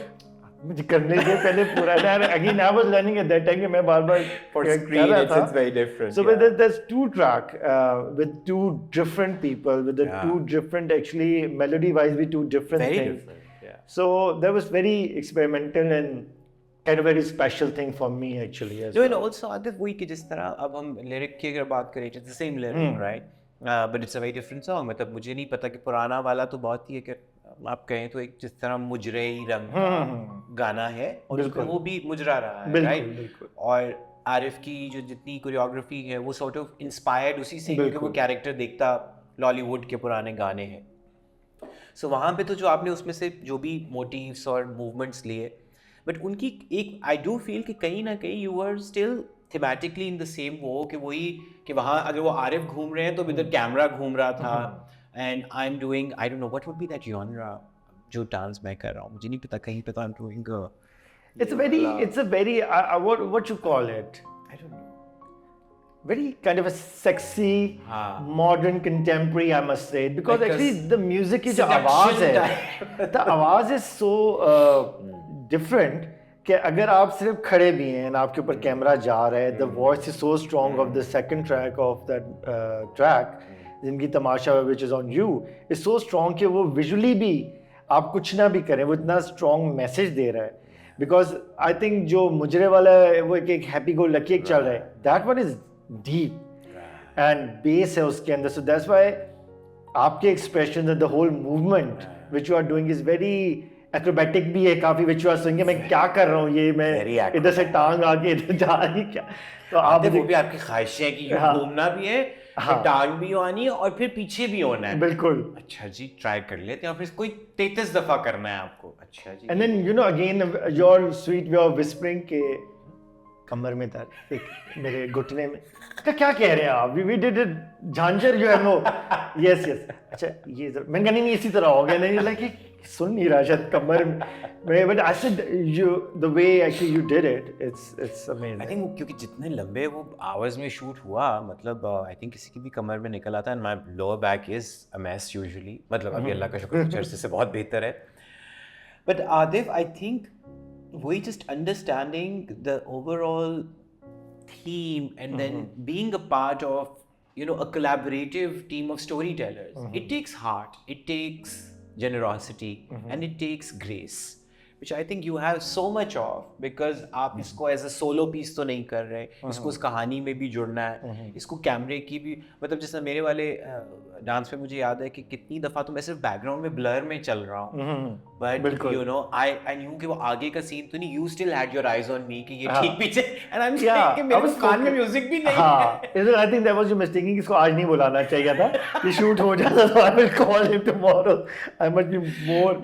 Speaker 1: मुझे करने के पहले पूरा again I was learning at that time कि मैं बार-बार
Speaker 2: for screen it's very different.
Speaker 1: So yeah. There's two track with two different people with the two different actually melody wise with two different
Speaker 2: very
Speaker 1: things.
Speaker 2: Different. Yeah.
Speaker 1: So that was very experimental and kind of very special thing for me actually.
Speaker 2: No, and also Adif वही कि जिस तरह अब हम lyric की अगर बात करें it's the same lyric right? But it's a very different song. मतलब मुझे नहीं पता कि पुराना वाला तो बहुत ही है कि आप कहें तो एक जिस तरह मुजरे रंग गाना है और उसमें वो भी मुजरा रहा है राइट. और आरिफ की जो जितनी कोरियोग्राफी है वो सॉर्ट ऑफ इंस्पायर्ड उसी से क्योंकि वो कैरेक्टर देखता लॉलीवुड के पुराने गाने हैं. सो वहाँ पे तो जो आपने उसमें से जो भी मोटिव्स और मूवमेंट्स लिए बट उनकी एक आई डू फील कि कहीं ना कहीं you are still thematically in the same वो कि वही कि वहाँ अगर वो आरिफ घूम रहे हैं तो इधर कैमरा घूम रहा था. And I'm doing, I don't know, what would be that genre जो डांस मैं कर रहा हूँ मुझे नहीं पता कहीं पे तो I'm doing
Speaker 1: it's a very what you call it I don't know very kind of a sexy modern contemporary I must say because actually the music की जो आवाज़ है the आवाज़ is so different कि अगर आप सिर्फ खड़े भी हैं आपके ऊपर कैमरा जा रहा है the voice is so strong of the second track of that track जिनकी तमाशा which is on you is so strong कि वो visually भी आप कुछ ना भी करें वो इतना strong message दे रहा है. बिकॉज आई थिंक जो मुजरे वाला है वो एक हैप्पी गो लकी एक चल रहा है, that one is deep and base है उसके अंदर, सो दैट्स व्हाई आपके expression the whole movement which you are doing is very acrobatic भी है काफी, व्हिच यू आर सेइंग मैं क्या कर रहा हूँ, ये मैं इधर से टांग आके इधर जा रही क्या, तो आप
Speaker 2: वो भी आपकी ख्वाहिशें हैं कि घूमना भी है, टांग भी आनी है और फिर पीछे भी होना है।
Speaker 1: बिल्कुल।
Speaker 2: अच्छा जी, ट्राई कर लेते हैं, और फिर कोई 33 दफा करना है आपको। अच्छा जी।
Speaker 1: And then you know again your sweet way of whispering के कमर में दर्द, एक मेरे घुटने में, क्या कह रहे हैं आप, we did it Jhanjhar you have no, yes yes, अच्छा ये मैंने कहा नहीं इसी तरह हो गया, नहीं लाइक सुन नहीं रहा शायद कमर में, but I said you the way actually you did it, it's amazing.
Speaker 2: I think क्योंकि जितने लंबे वो आवर्स में शूट हुआ, मतलब आई थिंक किसी की भी कमर में निकल आता है, and my lower back is a mess usually, मतलब अभी अल्लाह का शुक्र कुछ अरसे से बहुत बेहतर है। बट आदिफ, आई थिंक वही just understanding the overall theme and then being a part of, you know, a collaborative team of storytellers, it takes heart, it takes generosity, and it takes grace, which I think you have so much of, because आप इसको as a solo piece तो नहीं कर रहे, इसको उस कहानी में भी जुड़ना है, इसको कैमरे की भी, मतलब जैसे मेरे वाले डांस पे मुझे याद है कि कितनी दफ़ा तो मैं सिर्फ बैकग्राउंड में ब्लर में चल रहा हूँ, but you know I knew कि वो आगे का सीन तो नहीं, you still had your eyes on me कि ये ठीक पीछे, एंड आई एम सेइंग कि मेरे कान में म्यूजिक भी नहीं है।
Speaker 1: आई think that was your mistake, इसको आज नहीं बुलाना चाहिए था, ये शूट हो जाता तो I will call him tomorrow, I must be more,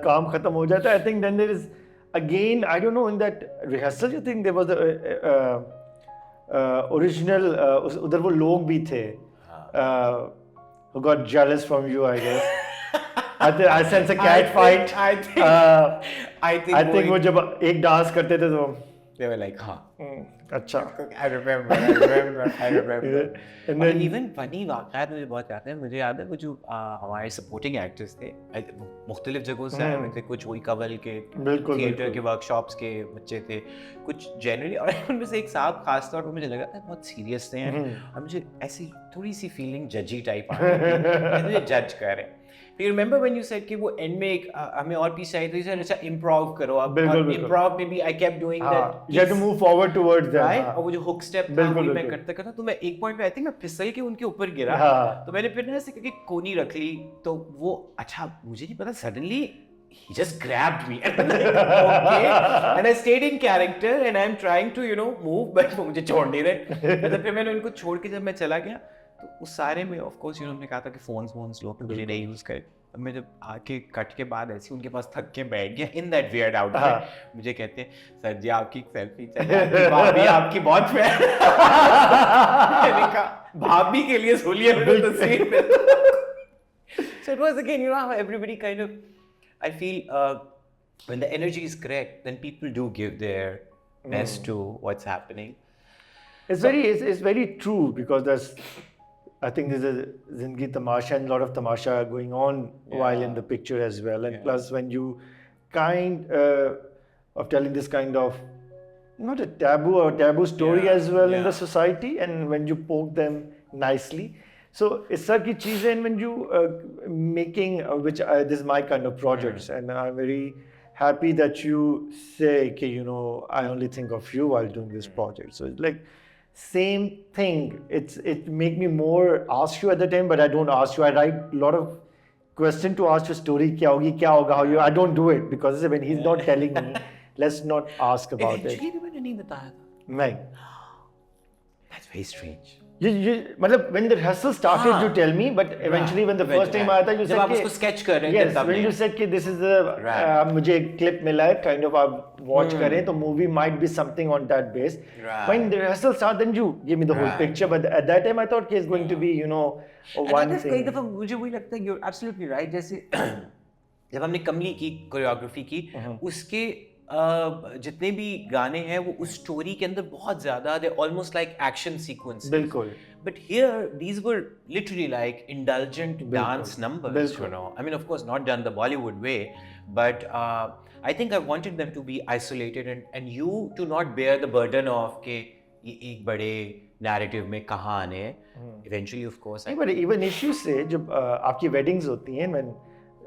Speaker 1: काम खत्म हो जाता। I think then there is again, I don't know, in that rehearsal you think there was original, उधर वो लोग भी थे who got jealous from you, I guess. I sense a cat fight. I think वो जब एक dance करते थे तो
Speaker 2: they were like, हाँ,
Speaker 1: अच्छा,
Speaker 2: I remember. And then even funny वाक़यात मुझे बहुत याद है। मुझे याद है वो जो हमारे सपोर्टिंग एक्टर्स थे, मुख्तलिफ जगहों से आए हुए थे, कुछ वही कवल के थिएटर के वर्कशॉप्स के बच्चे थे, कुछ जनरली, और उनमें से एक साहब खास तौर पर मुझे लगा था बहुत सीरियस थे, और मुझे ऐसी थोड़ी सी फीलिंग जजी टाइप आ रही थी, मुझे जज कर रहे हैं। You remember when you said कि वो end में एक हमें और पीस चाहिए, तो you said अच्छा improv करो आप, और improv में भी I kept doing that,
Speaker 1: you have to move forward towards them,
Speaker 2: right? और वो जो hook step था वो मैं करता तो मैं एक पॉइंट पे आई थिंक मैं फिसल के उनके ऊपर गिरा, तो मैंने फिर ना ऐसे करके कोनी रख ली, तो वो अच्छा मुझे नहीं पता, suddenly he just grabbed me and okay, and I stayed in character and I'm trying to you know move, but वो मुझे छोड़ नहीं रहे, तो फिर मैंने उनको छोड़ के जब मैं चला गया, तो उस सारे में ऑफ कोर्स उन्होंने कहा था कि फोन्स लो, मुझे नहीं यूज़ करे। अब मैं जब आके कट के बाद ऐसे उनके पास थक के बैठ गया इन दैट वियर्ड आउटफिट, मुझे कहते हैं सर जी आपकी सेल्फी चाहिए, भाभी आपकी बहुत फैन। मैंने कहा भाभी के लिए सोलिए मेरे तस्वीर में। So it was again, you know how everybody kind of, I feel when the energy is correct, then people do give their best to what's happening.
Speaker 1: It's very true, because there's, I think there's a Zindagi Tamasha and a lot of tamasha going on while in the picture as well. And plus when you kind of telling this kind of, not a taboo story as well in the society, and when you poke them nicely. So it's such a cheese, and when you making, which this is my kind of projects, and I'm very happy that you say, okay, you know, I only think of you while doing this project. So it's like, same thing. It make me more ask you at the time, but I don't ask you. I write a lot of question to ask your story. क्या होगा? How you? I don't do it because when he's not telling me, let's not ask about it.
Speaker 2: Eventually, मैंने नहीं बताया था।
Speaker 1: नहीं.
Speaker 2: That's very strange.
Speaker 1: मतलब when the rehearsal started, you tell me, but eventually when the first time आया था, you said
Speaker 2: जब आप उसको sketch कर रहे थे,
Speaker 1: yes, when you said कि this is the मुझे एक clip मिला है, kind of आप watch करें, तो movie might be something on that base. When the rehearsal started, then you give me the whole picture, but at that time I thought कि it's going to be, you know, one thing.
Speaker 2: कई दफा मुझे वही लगता है, you're absolutely right, जैसे जब हमने कमली की कोरियोग्राफी की, उसके जितने भी गाने हैं वो उस स्टोरी के अंदर बहुत ज्यादा they almost like action sequence,
Speaker 1: बिल्कुल,
Speaker 2: but here these were literally like indulgent dance numbers, you know, I mean of course not done the Bollywood way, but I think I wanted them to be isolated and you to not bear the burden of के ये एक बड़े narrative में कहाँ आने, eventually of course.
Speaker 1: But even issues से जब आपकी वेडिंग्स होती हैं, when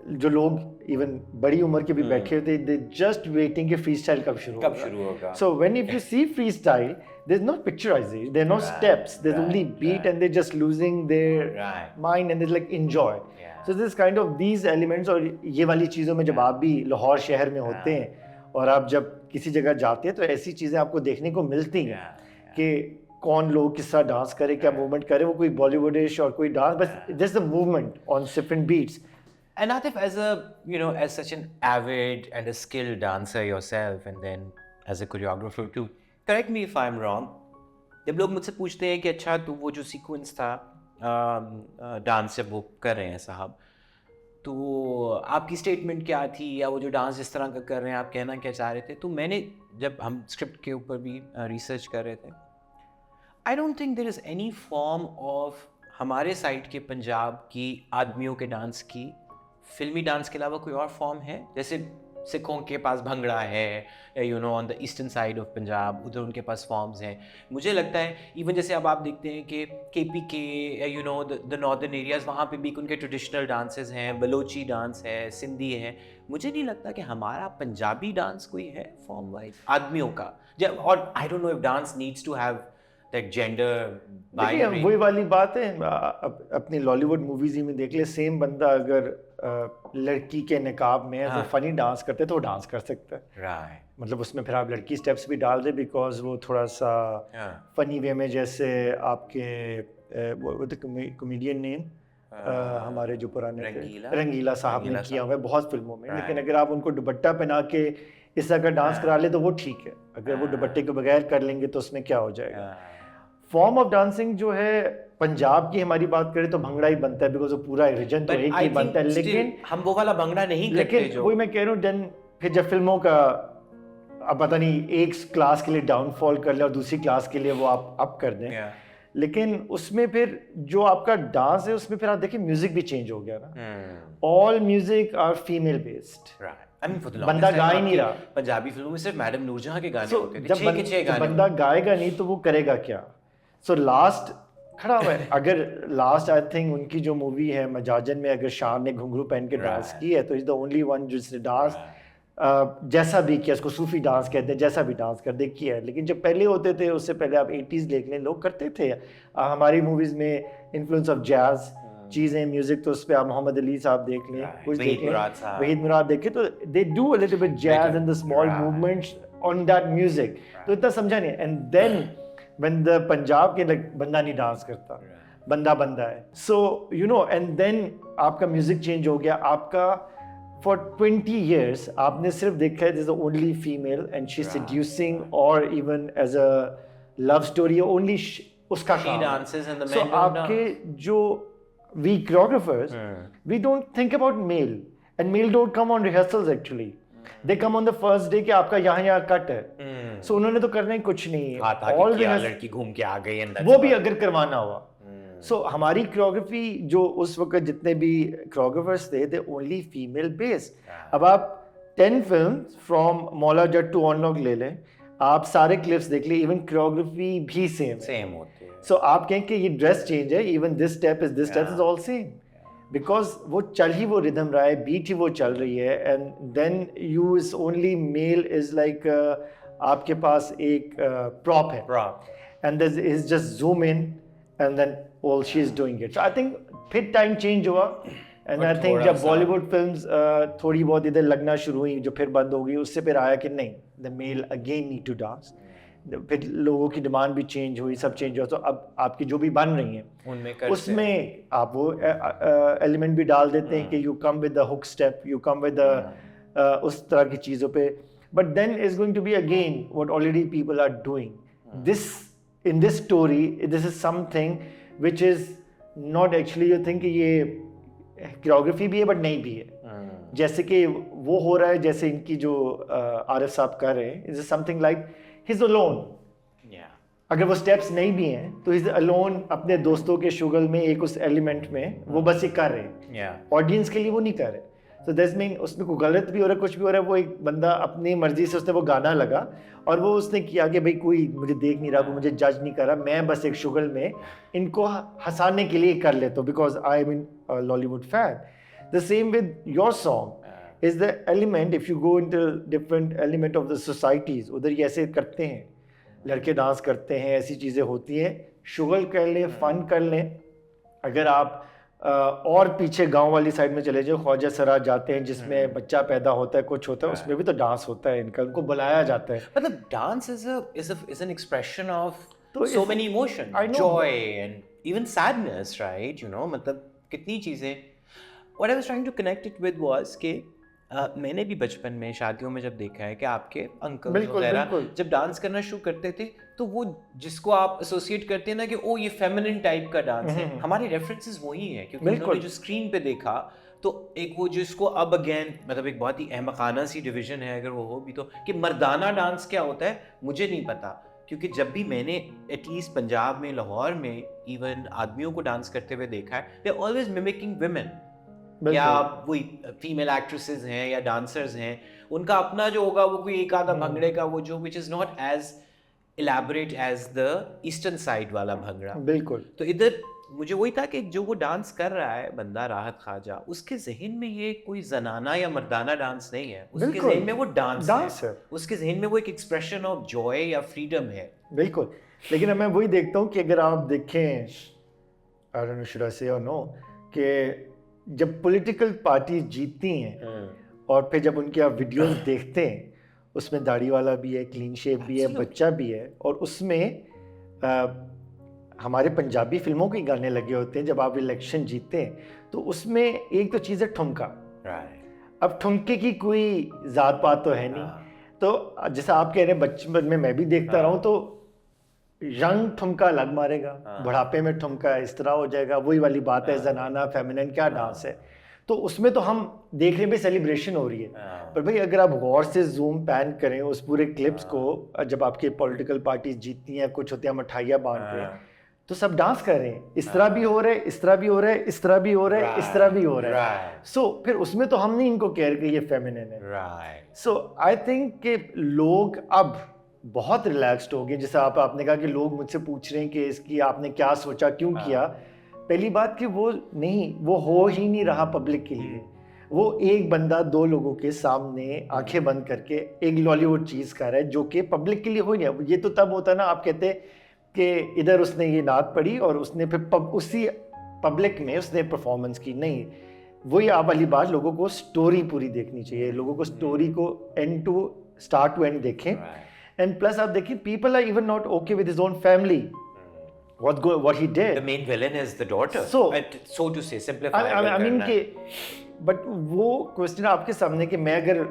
Speaker 1: जो लोग इवन बड़ी उम्र के भी बैठे होते दे जस्ट वेटिंग कि फ्री स्टाइल कब शुरू
Speaker 2: होगा.
Speaker 1: So when if you see freestyle there's no picturization, there are no steps, there's only beat and they're just losing their mind and they like enjoy. So this kind of these elements और ये वाली चीज़ों में जब आप भी लाहौर शहर में होते हैं और आप जब किसी जगह जाते हैं तो ऐसी चीज़ें आपको देखने को मिलती हैं कि कौन लोग किस तरह डांस करे, क्या मूवमेंट करे, वो कोई बॉलीवुडिश और कोई डांस, बस there's the movement on different beats.
Speaker 2: And Atif, as such an avid and a skilled dancer yourself, and then as a choreographer too, correct me if I'm wrong, जब लोग मुझसे पूछते हैं कि अच्छा तो वो जो सीक्वेंस था डांस जब वो कर रहे हैं साहब, तो आपकी स्टेटमेंट क्या थी, या वो जो डांस जिस तरह का कर रहे हैं आप कहना क्या चाह रहे थे, तो मैंने जब हम स्क्रिप्ट के ऊपर भी रिसर्च कर रहे थे, I don't think there is any form of हमारे साइड के पंजाब की आदमियों के डांस की फिल्मी डांस के अलावा कोई और फॉर्म है. जैसे सिखों के पास भंगड़ा है, on the eastern side of Punjab, उधर उनके पास फॉर्म्स हैं. मुझे लगता है इवन जैसे अब आप देखते हैं कि KPK द नॉर्दर्न एरियाज़, वहाँ पे भी उनके ट्रेडिशनल डांसेस हैं, बलोची डांस है, सिंधी है. मुझे नहीं लगता कि हमारा पंजाबी डांस कोई है फॉर्म वाइज आदमियों का. और I don't know if dance needs to have that gender binary.
Speaker 1: वही वाली बात है, अपनी लॉलीवुड मूवीज में देख ले, सेम बंदा अगर लड़की के निकाब में तो फनी डांस करते तो वो डांस कर सकता है.
Speaker 2: राइट.
Speaker 1: मतलब उसमें फिर आप लड़की स्टेप्स भी डाल दे बिकॉज वो थोड़ा सा फनी वे में, जैसे आपके वो कॉमेडियन नेम हमारे जो पुराने रंगीला साहब ने किया हुआ है बहुत फिल्मों में. लेकिन अगर आप उनको दुपट्टा पहना के इस तरह का डांस करा ले तो वो ठीक है. अगर वो दुपट्टे के बगैर कर लेंगे तो उसमें क्या हो जाएगा. फॉर्म ऑफ डांसिंग जो है पंजाब की हमारी बात करें तो भंगड़ा ही बनता है बिकॉज वो पूरा रीजन तो एक ही बनता है. लेकिन
Speaker 2: हम वो वाला भंगड़ा नहीं करते जो.
Speaker 1: वही मैं कह रहा हूँ, देन फिर जब फिल्मों का अब पता नहीं एक क्लास के लिए डाउनफॉल कर ले और दूसरी क्लास के लिए वो आप अप कर दें. लेकिन उसमें फिर जो आपका डांस है उसमें फिर आप देखिए म्यूजिक भी चेंज हो गया ना. All music are female based. बंदा गा ही नहीं रहा.
Speaker 2: पंजाबी फिल्मों में सिर्फ मैडम नूरजहां के गाने होते थे.
Speaker 1: जब बंदा गाएगा नहीं तो वो करेगा क्या. सो लास्ट खड़ा हुआ है. अगर लास्ट आई थिंक उनकी जो मूवी है मजाजन में अगर शान ने घुंघरू पहन के डांस की है तो इज द ओनली वन जिसने डांस जैसा भी किया, उसको सूफी डांस कहते हैं, जैसा भी डांस कर दे किया है. लेकिन जब पहले होते थे उससे पहले आप 80s देख लें, लोग करते थे. हमारी मूवीज में इन्फ्लुएंस ऑफ जैज चीज़ें, म्यूजिक, तो उस पर आप मोहम्मद अली साहब देख लें, कुछ देख लें, वहीद मुराद देखें, तो they do a little bit jazz and the small movements on that music. तो इतना समझा नहीं. And then when the Punjab के बंदा नहीं डांस करता, बंदा है. So and then आपका म्यूजिक चेंज हो गया. आपका for 20 years आपने सिर्फ देखा है this is the only female and she's seducing or even as a love story only उसका
Speaker 2: she dances and the men don't
Speaker 1: आपके जो we choreographers we don't think about male and male don't come on rehearsals actually. They come on the first day कि आपका यहाँ cut है. So उन्होंने तो करना ही कुछ नहीं है.
Speaker 2: लड़की घूम के आ गई
Speaker 1: वो भी अगर करवाना हुआ. So हमारी कोरियोग्राफी जो उस वक्त जितने भी कोरियोग्राफर्स थे they only female based. अब आप 10 films from Maula Jatt to on log ले लें, आप सारे क्लिप्स देख लें, इवन कोरियोग्राफी भी सेम
Speaker 2: होती है.
Speaker 1: So आप कहें कि ये ड्रेस चेंज है, even this step is all same because वो चल ही वो रिदम रहा है, बीट ही वो चल रही है. And then you is only male is like आपके पास एक प्रॉप है and this is just zoom in and then all she is doing it. So I think फिर टाइम चेंज हुआ एंड आई थिंक जब बॉलीवुड फिल्म्स थोड़ी बहुत इधर लगना शुरू हुई जो फिर बंद हो गई, उससे फिर आया कि नहीं the male again need to dance. फिर लोगों की डिमांड भी चेंज हुई, सब चेंज हुआ. तो अब आपकी जो भी बन रही हैं उसमें आप वो एलिमेंट भी डाल देते हैं कि you come with the hook step, you come with उस तरह की चीज़ों पे. But then is going to be again what already people are doing. This in this story this is something which is not actually you think ये choreography भी है but नहीं भी है. जैसे कि वो हो रहा है, जैसे इनकी जो आरिफ साहब कर रहे हैं, is something like he's alone. अगर वो स्टेप्स नहीं भी हैं तो he's alone अपने दोस्तों के शुगल में एक उस एलिमेंट में वो बस ये कर रहे हैं. ऑडियंस के लिए वो नहीं कर रहे. So that's mean उसमें कोई गलत भी हो रहा है, कुछ भी हो रहा है. वो एक बंदा अपनी मर्जी से उसने वो गाना लगा और वो उसने किया कि भाई कोई मुझे देख नहीं रहा, कोई मुझे जज नहीं कर रहा, मैं बस एक शुगल में इनको हंसाने के लिए कर लेता हूँ because I am in Lollywood fan. The same with your song. Is the element, if you go into different element of the societies, उधर ये ऐसे करते हैं, लड़के डांस करते हैं, ऐसी चीज़ें होती हैं, शुगल कर लें, फन कर लें. अगर आप और पीछे गांव वाली साइड में चले जाओ, ख्वाजा सरा जाते हैं जिसमें बच्चा पैदा होता है, कुछ होता है, उसमें भी तो डांस होता है इनका, उनको बुलाया जाता है.
Speaker 2: मतलब dance is an expression of
Speaker 1: तो
Speaker 2: so many emotions,
Speaker 1: I know.
Speaker 2: joy and even sadness, right? You know, मतलब कितनी चीज़ें. What I was trying to connect it with was कि मैंने भी बचपन में शादियों में जब देखा है कि आपके अंकल वगैरह जब डांस करना शुरू करते थे तो वो जिसको आप एसोसिएट करते हैं ना कि ओ ये फेमिनिन टाइप का डांस है, हमारे रेफरेंसेस वही है क्योंकि उन्होंने जो स्क्रीन पे देखा तो एक वो जिसको अब अगेन मतलब एक बहुत ही अहमकाना सी डिवीजन है अगर वो हो भी तो कि मर्दाना डांस क्या होता है मुझे नहीं पता, क्योंकि जब भी मैंने एटलीस्ट पंजाब में लाहौर में इवन आदमियों को डांस करते हुए देखा है, दे ऑलवेज मिमिकिंग विमेन, या वही फीमेल एक्ट्रेसेस हैं या डांसर्स हैं, उनका अपना जो होगा वो कोई एक आधा भंगड़े का वो जो which is not as elaborate as the eastern side वाला भंगड़ा.
Speaker 1: बिल्कुल.
Speaker 2: तो इधर मुझे वही था कि जो वो डांस कर रहा है बंदा राहत ख्वाजा, उसके जहन में ये कोई जनाना या मर्दाना डांस नहीं है, उसके जहन में वो डांस है, उसके जहन में वो एक एक्सप्रेशन ऑफ जॉय या फ्रीडम है.
Speaker 1: बिल्कुल. लेकिन मैं वही देखता हूँ कि अगर आप देखें आई डोंट नो शुड आई से और नो कि जब पॉलिटिकल पार्टी जीतती हैं और फिर जब उनके आप वीडियोस देखते हैं उसमें दाढ़ी वाला भी है, क्लीन शेव भी है, बच्चा भी है, और उसमें हमारे पंजाबी फिल्मों के गाने लगे होते हैं. जब आप इलेक्शन जीतते हैं तो उसमें एक तो चीज़ है ठुमका. अब ठुमके की कोई ज़ात पात तो है नहीं, तो जैसा आप कह रहे हैं बचपन में मैं भी देखता रहा हूँ तो यंग ठुमका अलग मारेगा, बुढ़ापे में ठुमका इस तरह हो जाएगा. वही वाली बात है जनाना फेमिनिन क्या डांस है, तो उसमें तो हम देखने में सेलिब्रेशन हो रही है. पर भाई अगर आप गौर से जूम पैन करें उस पूरे क्लिप्स को, जब आपके पॉलिटिकल पार्टीज जीतती हैं, कुछ होते हैं मिठाइयाँ बांट रहे हैं, तो सब डांस कर रहे हैं, इस तरह भी हो रहा है, इस तरह भी हो रहा है, इस तरह भी हो रहा है, इस तरह भी हो रहा है. सो फिर उसमें तो हम नहीं इनको कह रहे कि ये फेमिनिन है. सो आई थिंक कि लोग अब बहुत रिलैक्स्ड हो गए. जैसे आपने कहा कि लोग मुझसे पूछ रहे हैं कि इसकी आपने क्या सोचा, क्यों किया. पहली बात कि वो हो ही नहीं रहा पब्लिक के लिए. वो एक बंदा दो लोगों के सामने आंखें बंद करके एक लॉलीवुड चीज़ कर रहा है जो कि पब्लिक के लिए हो ही नहीं. ये तो तब होता ना, आप कहते कि इधर उसने ये नात पढ़ी और उसने फिर उसी पब्लिक में उसने परफॉर्मेंस की. नहीं, वही आप वाली बात, लोगों को स्टोरी पूरी देखनी चाहिए, लोगों को स्टोरी को स्टार्ट टू एंड देखें. And plus, आप देखिए, people are even not okay with his own family. What he did.
Speaker 2: The main villain is the daughter. So to say, simplify.
Speaker 1: I mean कि, but वो question आपके सामने कि मैं अगर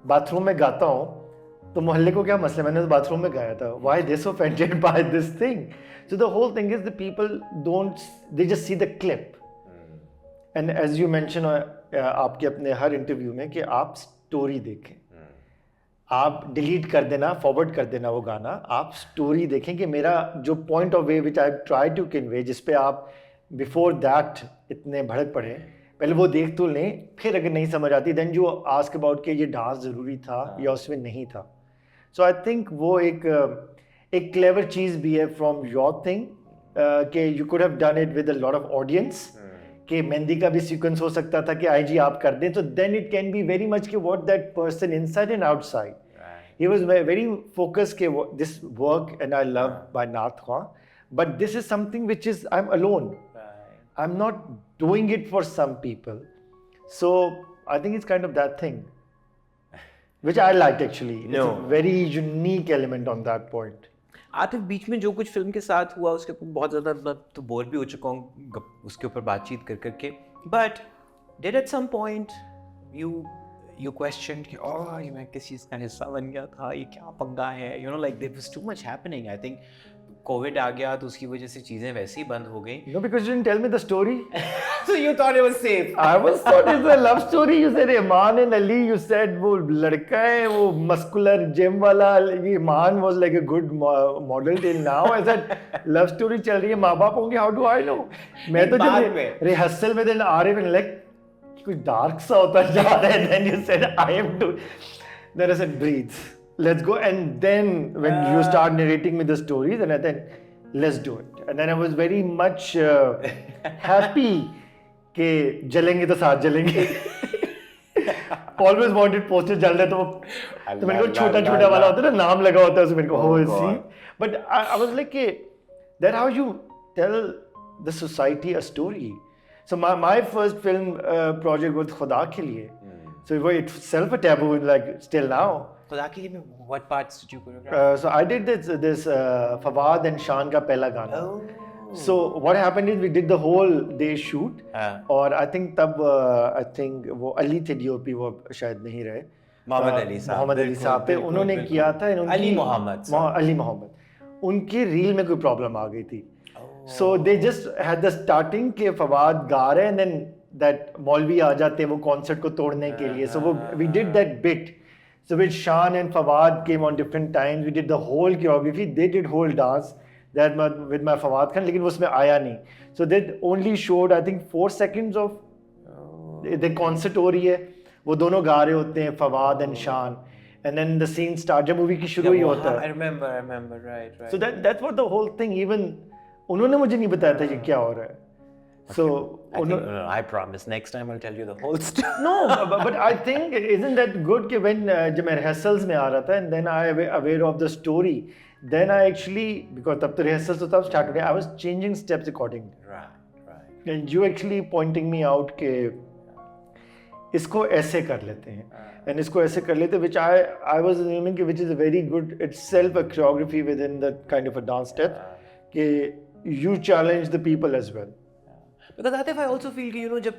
Speaker 1: बाथरूम में गाता हूँ तो मोहल्ले को क्या मसला, मैंने तो बाथरूम में गाया था. Why they so offended by this thing? So the whole thing is the people they just see the clip. And as you mentioned आपके अपने हर इंटरव्यू में कि आप स्टोरी देखें. आप डिलीट कर देना, फॉरवर्ड कर देना वो गाना, आप स्टोरी देखें कि मेरा जो point of view which I try to convey, जिस पे आप बिफोर दैट इतने भड़क पड़े, पहले वो देख तो लें, फिर अगर नहीं समझ आती देन जो आस्क अबाउट कि ये डांस ज़रूरी था या उसमें नहीं था. सो आई थिंक वो एक क्लेवर चीज़ भी है फ्रॉम योर थिंग कि you could have done it with a lot of audience, कि मेहंदी का भी सीक्वेंस हो सकता था कि आई जी आप कर दें, तो then it can be very much कि what that person inside and outside. He was very focused कि this work and I love बाय नाथ ख्वां, but this is something which is I am alone, I am not doing it for some people. So I think it's kind of that thing which I like actually. It's a very unique element on that point.
Speaker 2: Atif, बीच में जो कुछ film के साथ हुआ उसके ऊपर बहुत ज़्यादा तो बोर भी हो चुका हूँ उसके ऊपर बातचीत कर करके, but did at some point you question कि ओह ये मैं किस चीज़ का हिस्सा बन गया था, ये क्या पंगा है, you know like there was too much happening. I think Covid आ गया तो उसकी वजह से चीज़ें वैसे ही बंद हो गई.
Speaker 1: No, because you didn't tell me the story.
Speaker 2: So you thought it was safe.
Speaker 1: I thought it's a love story. You said Iman and Ali. You said वो लड़का है वो muscular gym वाला. Iman was like a good model till now. I said love story चल रही है, माँ बाप होंगे. How do I know? मैं तो जब रिहर्सल में दिन आ रहे हैं like कुछ dark सा होता जा रहा है. Then you said I have to. Then I said breathe. Let's go. And then when you start narrating me the stories, then let's do it. And then I was very much happy कि जलेंगे तो साथ जलेंगे. Always wanted poster जल रहे तो मेरे को छोटा वाला होता है ना, नाम लगा होता है उसमें, मेरे को हो सी. But I was like that how you tell the society a story. So my first film project was खुदा के लिए. So it was itself a taboo like still now.
Speaker 2: खुदा के लिए में what parts did you choreograph?
Speaker 1: So I did this Fawad and Shan का पहला गाना. So what happened is we did the whole day shoot. और I think तब I think वो अली थे DOP, वो शायद नहीं रहे. मोहम्मद अली साहब थे, उन्होंने किया था.
Speaker 2: अली मोहम्मद
Speaker 1: उनकी रील में कोई प्रॉब्लम आ गई थी. So they just had the starting के फवाद गा रहे and then that मौलवी आ जाते हैं वो कॉन्सर्ट को तोड़ने के लिए. So we did that bit. So with Shan and Fawad came on different times. We did the whole choreography. They did whole dance that with my Fawad Khan, लेकिन उसमें आया नहीं. So they only showed I think 4 seconds of the concert हो रही है. वो दोनों गा रहे होते हैं Fawad and Shan. And then the scene start जब मूवी की शुरू ही होता है.
Speaker 2: I remember, right.
Speaker 1: So that's what the whole thing. Even उन्होंने मुझे नहीं बताया था कि क्या हो रहा है. So
Speaker 2: I promise next time I'll tell you the whole story.
Speaker 1: No, but I think isn't that good कि when जब मैं rehearsals में आ रहा था and then I aware of the story, then I actually because तब तो rehearsals तो तब start हो गए, I was changing steps accordingly.
Speaker 2: Right.
Speaker 1: And you actually pointing me out कि इसको ऐसे कर लेते हैं and इसको ऐसे कर लेते, which I was assuming कि which is a very good itself a choreography within that kind of a dance step कि you challenge the people as well.
Speaker 2: Because Atif, I also feel कि जब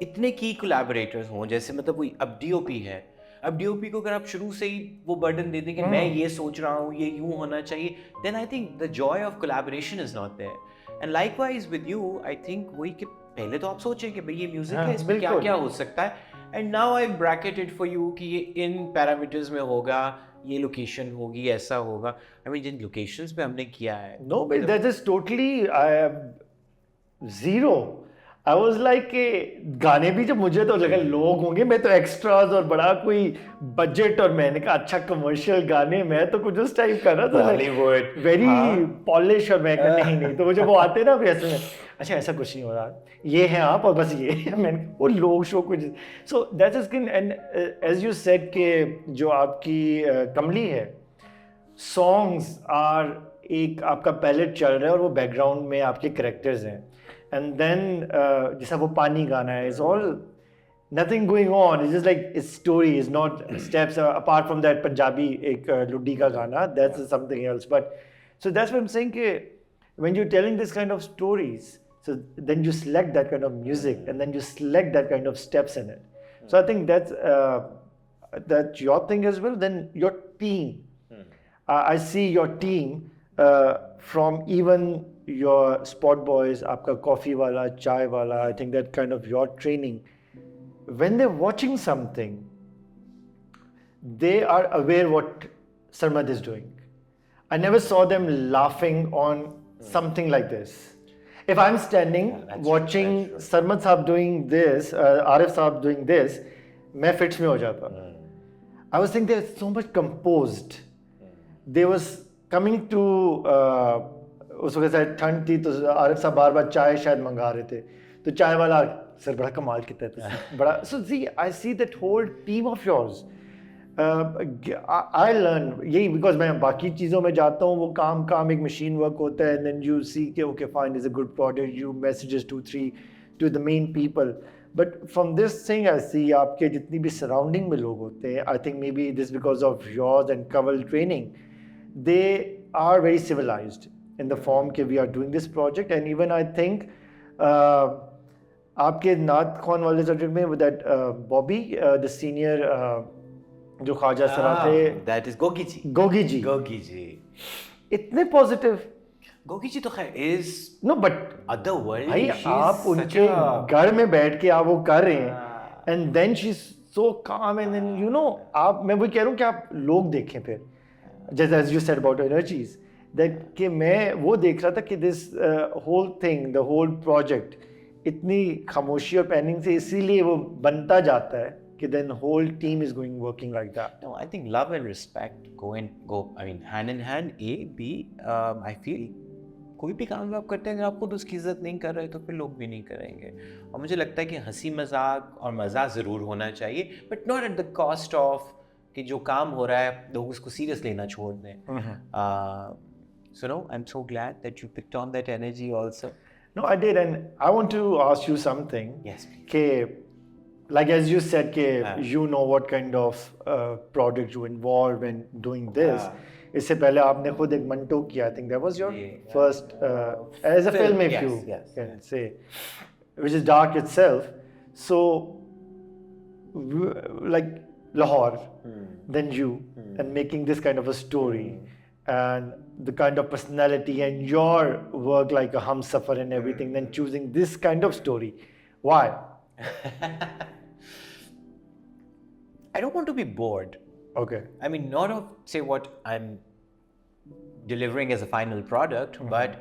Speaker 2: इतने की collaborators हों, जैसे मतलब कोई अब DOP है, अब DOP को अगर आप शुरू से ही वो बर्डन दे दें कि मैं ये सोच रहा हूँ, ये यूँ होना चाहिए, then I think the joy of collaboration is not there. And likewise with you, I think वही कि पहले तो आप सोचें कि भाई ये म्यूजिक है, इसमें क्या क्या हो सकता है, and now I bracket it for you कि ये इन parameters में होगा, ये लोकेशन होगी, ऐसा होगा. I mean जिन लोकेशंस पे हमने किया है.
Speaker 1: No, but that is totally zero. I was like कि गाने भी जब मुझे तो लगा लोग होंगे, मैं तो एक्स्ट्रास और बड़ा कोई बजट, और मैंने कहा अच्छा कमर्शियल गाने, मैं तो कुछ उस टाइप का ना तो
Speaker 2: Bollywood
Speaker 1: वेरी पॉलिश, और मैं कहा नहीं तो जब वो आते ना ऐसे में अच्छा ऐसा कुछ नहीं हो रहा, ये है आप और बस ये मैंने वो लोग शो कुछ. So that is and as you said कि जो आपकी कमली है, सॉन्ग्स आर एक आपका पैलेट चल रहा है और वो बैकग्राउंड में आपके करेक्टर्स हैं. And then जैसा वो पानी गाना है, it's all nothing going on. It's just like it's story, it's not steps. Apart from that Punjabi एक लुड्डी का गाना, that's something else. But so that's what I'm saying कि when you're telling this kind of stories, so then you select that kind of music and then you select that kind of steps in it. So I think that's your thing as well. Then your team, I see your team from even your spot boys, आपका coffee वाला, चाय वाला, I think that kind of your training, when they're watching something, they are aware what Sarmad is doing. I never saw them laughing on something like this. If I'm standing watching Sarmad Saab doing this, Arif Saab doing this, मैं fits में हो जाता. I was thinking they're so much composed. They was coming to उस वक्त शायद ठंड थी तो आरिफ साहब बार बार चाय शायद मंगा रहे थे, तो चाय वाला सर बड़ा कमाल किया था बड़ा. So see I see that whole team of yours. I learn यही बिकॉज मैं बाकी चीज़ों में जाता हूँ, वो काम एक मशीन वर्क होता है, एंड देन यू सी के okay fine is a good product, you messages 2-3 to the main people. But from this thing I see आपके जितनी भी सराउंडिंग में लोग होते हैं, I think maybe this because of yours and कवल training, they are very civilized in the form कि we are doing this project. And even I think आपके नाथ खान वाले सब्जेक्ट में with that Bobby the senior जो ख्वाजा सरा थे,
Speaker 2: that is Gogi जी
Speaker 1: इतने positive.
Speaker 2: Gogi जी तो खैर is
Speaker 1: no but
Speaker 2: otherworldly.
Speaker 1: भाई आप उनके घर में बैठ के आप वो कर रहे हैं and then she's so calm and then you know आप, मैं वही कह रहा हूँ कि आप लोग देखें फिर जैसे as you said about energies that कि मैं वो देख रहा था कि this whole thing, the whole project इतनी खामोशी और पैनिंग से इसीलिए वो बनता जाता है कि then whole team is going working like that.
Speaker 2: No, I think love and respect go I mean hand in hand. A, B, I feel कोई भी काम आप करते हैं अगर आप खुद उसकी इज्जत नहीं कर रहे तो फिर लोग भी नहीं करेंगे। और मुझे लगता है कि हंसी मजाक और मज़ा ज़रूर होना चाहिए, but not at the cost of कि जो काम हो रहा है लोग उसको सीरियस लेना छोड़ दें। So no, I'm so glad that you picked on that energy also.
Speaker 1: No, I did, and I want to ask you something.
Speaker 2: Yes, please.
Speaker 1: Ke, like as you said, ke you know what kind of product you involved when doing this. इससे पहले आपने खुद एक मंटो किया. I think that was your first as a film, if you can say, which is dark itself. So, like Lahore, then you, and making this kind of a story. And the kind of personality and your work like a Humsafar and everything, then choosing this kind of story. Why?
Speaker 2: I don't want to be bored.
Speaker 1: Okay.
Speaker 2: I mean, not of say what I'm delivering as a final product, but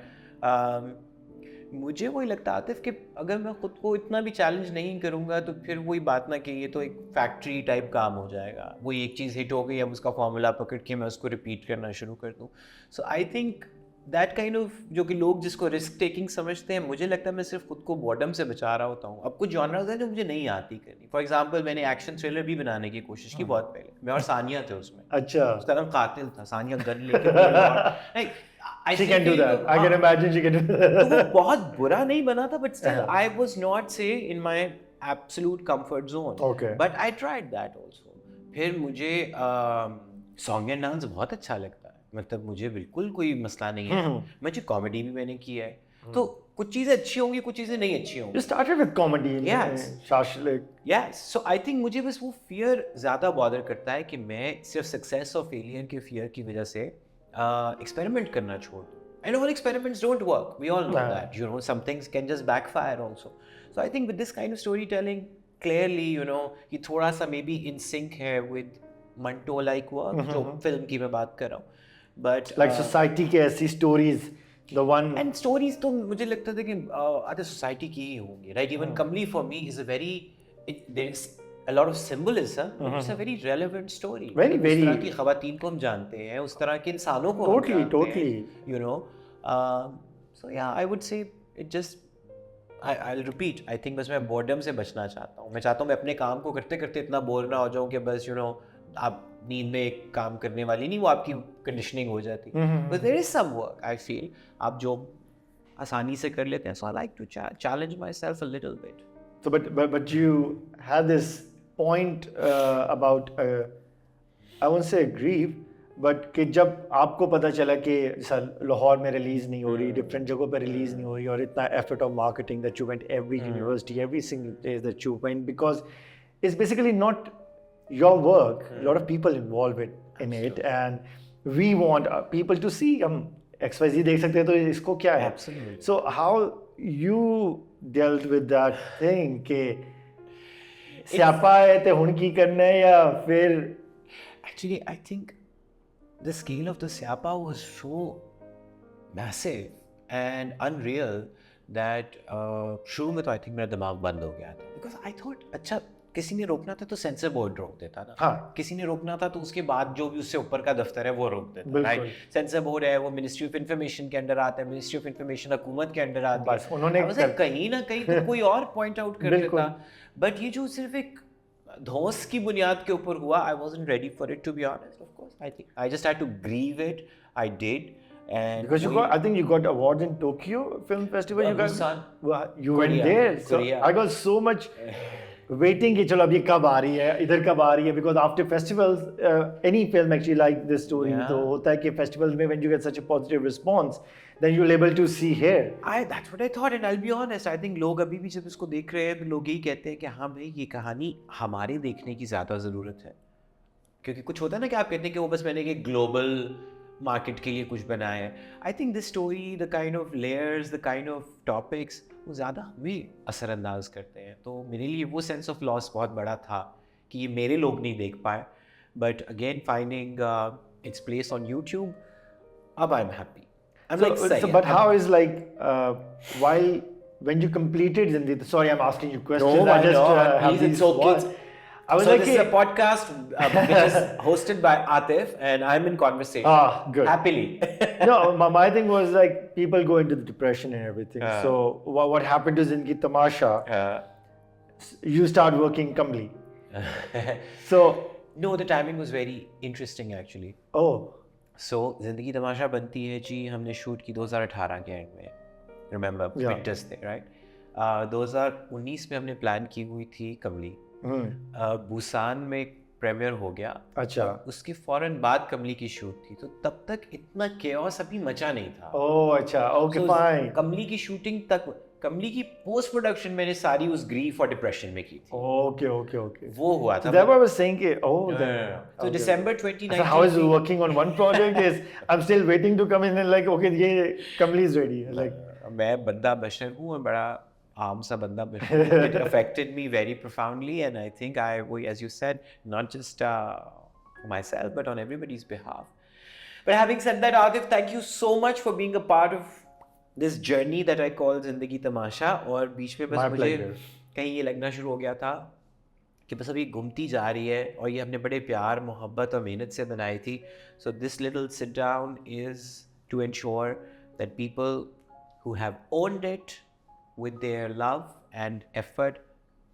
Speaker 2: मुझे वही लगता आतिफ कि अगर मैं खुद को इतना भी चैलेंज नहीं करूँगा तो फिर वही बात ना कि ये तो एक फैक्ट्री टाइप काम हो जाएगा, वही एक चीज़ हिट हो गई अब उसका फॉर्मूला पकड़ के मैं उसको रिपीट करना शुरू कर दूँ। So I think that kind of जो कि लोग जिसको रिस्क टेकिंग समझते हैं, मुझे लगता है मैं सिर्फ खुद को बॉटम से बचा रहा होता हूँ। अब कुछ जॉनर्स हैं जो मुझे नहीं आती करनी। फॉर एग्जाम्पल मैंने एक्शन थ्रिलर भी बनाने की कोशिश की बहुत पहले, मैं और सानिया थे उसमें।
Speaker 1: अच्छा।
Speaker 2: उसका नाम कातिल था, सानिया गन लेके
Speaker 1: She can do that. I can imagine she can do that.
Speaker 2: तो वो बहुत बुरा नहीं बना था, but still I was not say in my absolute comfort zone.
Speaker 1: Okay.
Speaker 2: But I tried that also. फिर मुझे song and dance बहुत अच्छा लगता है, मतलब मुझे बिल्कुल कोई मसला नहीं है। मुझे कॉमेडी भी मैंने किया है, तो कुछ चीज़ें अच्छी होंगी, कुछ चीज़ें नहीं अच्छी होंगी।
Speaker 1: You started with comedy.
Speaker 2: Yes.
Speaker 1: Shashlik.
Speaker 2: Yes. So I think मुझे बस वो fear ज़्यादा bother करता है कि मैं सिर्फ success और failure के fear की वजह से experiment करना छोड़ दूँ। And all experiments don't work. We all know that. You know, some things can just backfire also. So I think with this kind of storytelling, clearly, you know, ये थोड़ा सा maybe in sync है with Manto-like work, जो film की मैं बात कर रहा हूँ। But
Speaker 1: like society के ऐसी stories, the one.
Speaker 2: And stories तो मुझे लगता था कि other society की ही होंगी, right? Even Kamli for me is a very, there's a lot of symbolism, but it's a very relevant story.
Speaker 1: Very, very.
Speaker 2: उस तरह की ख़वातीन को हम जानते हैं, उस तरह के इंसानों को हम जानते हैं, you know. So yeah, I would say it just, I'll repeat. I think बस मैं boredom से बचना चाहता हूँ। मैं चाहता हूँ मैं अपने काम को करते करते इतना बोर ना हो जाऊँ कि बस you know आप नींद में एक काम करने वाली नहीं, वो आपकी कंडीशनिंग हो जाती। But there is some work, I feel, आप जो आसानी से कर लेते हैं. So I like to challenge myself a little bit.
Speaker 1: So but you have this point about I won't say grief, but कि जब आपको पता चला कि लाहौर में रिलीज नहीं हो रही, डिफरेंट जगहों पर रिलीज नहीं हो रही, और इतना effort of marketing that you went every university, every single place that you went, because it's basically not your work, lot of people involve in it, and we want people to see, हम XYZ देख सकते हैं तो इसको क्या है. So how you dealt with that thing कि स्यापा है ते हुण की करना है या फिर.
Speaker 2: Actually, I think the scale of the स्यापा was so massive and unreal that शुरू में तो I think मेरा दिमाग बंद हो गया था, because I thought अच्छा किसी ने रोकना था तो सेंसर बोर्ड रोक देता ना.
Speaker 1: हाँ.
Speaker 2: किसी ने रोकना था तो उसके बाद जो भी उससे ऊपर का दफ्तर है वो रोक देता. राइट. सेंसर बोर्ड है वो मिनिस्ट्री ऑफ इंफॉर्मेशन के अंडर आता है, मिनिस्ट्री ऑफ इंफॉर्मेशन हुकूमत के अंडर आता है.
Speaker 1: बस उन्होंने
Speaker 2: कहीं ना कहीं तो कोई और पॉइंट आउट कर देता. बट ये जो सिर्फ एक धौंस की बुनियाद के ऊपर हुआ, I wasn't ready for it to be honest. Of course I think I just had to grieve it. I did. And
Speaker 1: because I think you got awards in Tokyo Film Festival. You went there. So I got so much waiting कि चलो अब ये कब आ रही है, इधर कब आ रही है, because after festivals any film actually like this story. तो होता है कि festivals में when you get such a positive response then you're able to see here.
Speaker 2: That's what I thought, and I'll be honest, I think लोग अभी भी जब इसको देख रहे हैं लोग यही कहते हैं कि हाँ भाई ये कहानी हमारे देखने की ज़्यादा ज़रूरत है. क्योंकि कुछ होता है ना कि आप कहते हैं कि वो बस मैंने एक ग्लोबल मार्केट के लिए कुछ बनाया है. I think this story, the kind of layers, the kind of topics, वो ज़्यादा हमें असरअंदाज करते हैं. तो मेरे लिए वो सेंस ऑफ लॉस बहुत बड़ा था कि ये मेरे लोग नहीं देख पाए. But again finding its place on YouTube, अब I am happy.
Speaker 1: But how is like while when you completed Zindagi, sorry I'm asking you questions.
Speaker 2: No,
Speaker 1: I just have these
Speaker 2: okay.
Speaker 1: I was
Speaker 2: So
Speaker 1: like,
Speaker 2: this is a podcast which is hosted by Atif, and I'm in conversation.
Speaker 1: Good.
Speaker 2: Happily.
Speaker 1: No, my thing was like people go into the depression and everything. So what happened to Zindagi Tamasha? You start working Kamli. So
Speaker 2: No, the timing was very interesting actually.
Speaker 1: oh,
Speaker 2: So जिंदगी तमाशा बनती है जी हमने shoot की 2018 के and में. Remember,
Speaker 1: Yeah.
Speaker 2: winters थे, right? 2019 में हमने प्लान की हुई थी कमली. बुसान में प्रीमियर हो गया.
Speaker 1: अच्छा.
Speaker 2: उसके फौरन बाद कमली की शूट थी, तो तब तक इतना केओस अभी मचा नहीं था.
Speaker 1: Oh, अच्छा. Okay,
Speaker 2: So,
Speaker 1: fine.
Speaker 2: कमली की शूटिंग तक, कमली की पोस्ट प्रोडक्शन मैंने सारी उस ग्रीफ और डिप्रेशन में की थी.
Speaker 1: Okay.
Speaker 2: वो हुआ था.
Speaker 1: So that I was saying, oh,
Speaker 2: So December 2019.
Speaker 1: So how is working on one project is I'm still waiting to come in and like okay, ये Kamli is ready. Like
Speaker 2: मैं बंदा बशर हूँ और बड़ा आम सा बंदा बशर हूँ. It affected me very profoundly, and I think as you said, not just for myself but on everybody's behalf. But having said that, Atif, thank you so much for being a part of this journey that I call Zindagi Tamasha. और बीच में बस मुझे कहीं ये लगना शुरू हो गया था कि बस अभी घूमती जा रही है और ये हमने बड़े प्यार मोहब्बत और मेहनत से बनाई थी. So this little sit down is to ensure that people who have owned it with their love and effort,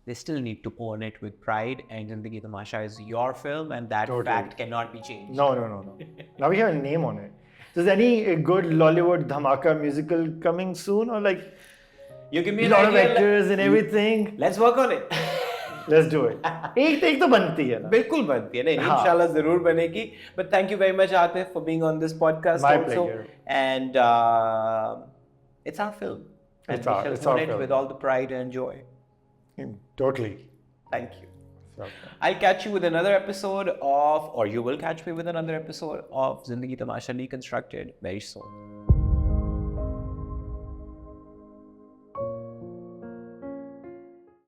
Speaker 2: they still need to own it with pride. And Zindagi Tamasha is your film, and that fact cannot be changed.
Speaker 1: No. Now we have a name on it. So is any good Lollywood dhamaka musical coming soon or like
Speaker 2: You give me
Speaker 1: a
Speaker 2: an
Speaker 1: lot of
Speaker 2: idea.
Speaker 1: actors and everything?
Speaker 2: Let's work on it.
Speaker 1: Let's do it. एक तो बनती है ना.
Speaker 2: बिल्कुल बनती है. नहीं, इंशाल्लाह जरूर बनेगी. But thank you very much, Atif, for being on this podcast.
Speaker 1: My
Speaker 2: also.
Speaker 1: pleasure.
Speaker 2: And it's our film. And we shall own it with all the pride and joy.
Speaker 1: Totally.
Speaker 2: Thank you. I'll catch you with another episode or you will catch me with another episode of Zindagi Tamasha Deconstructed very soon.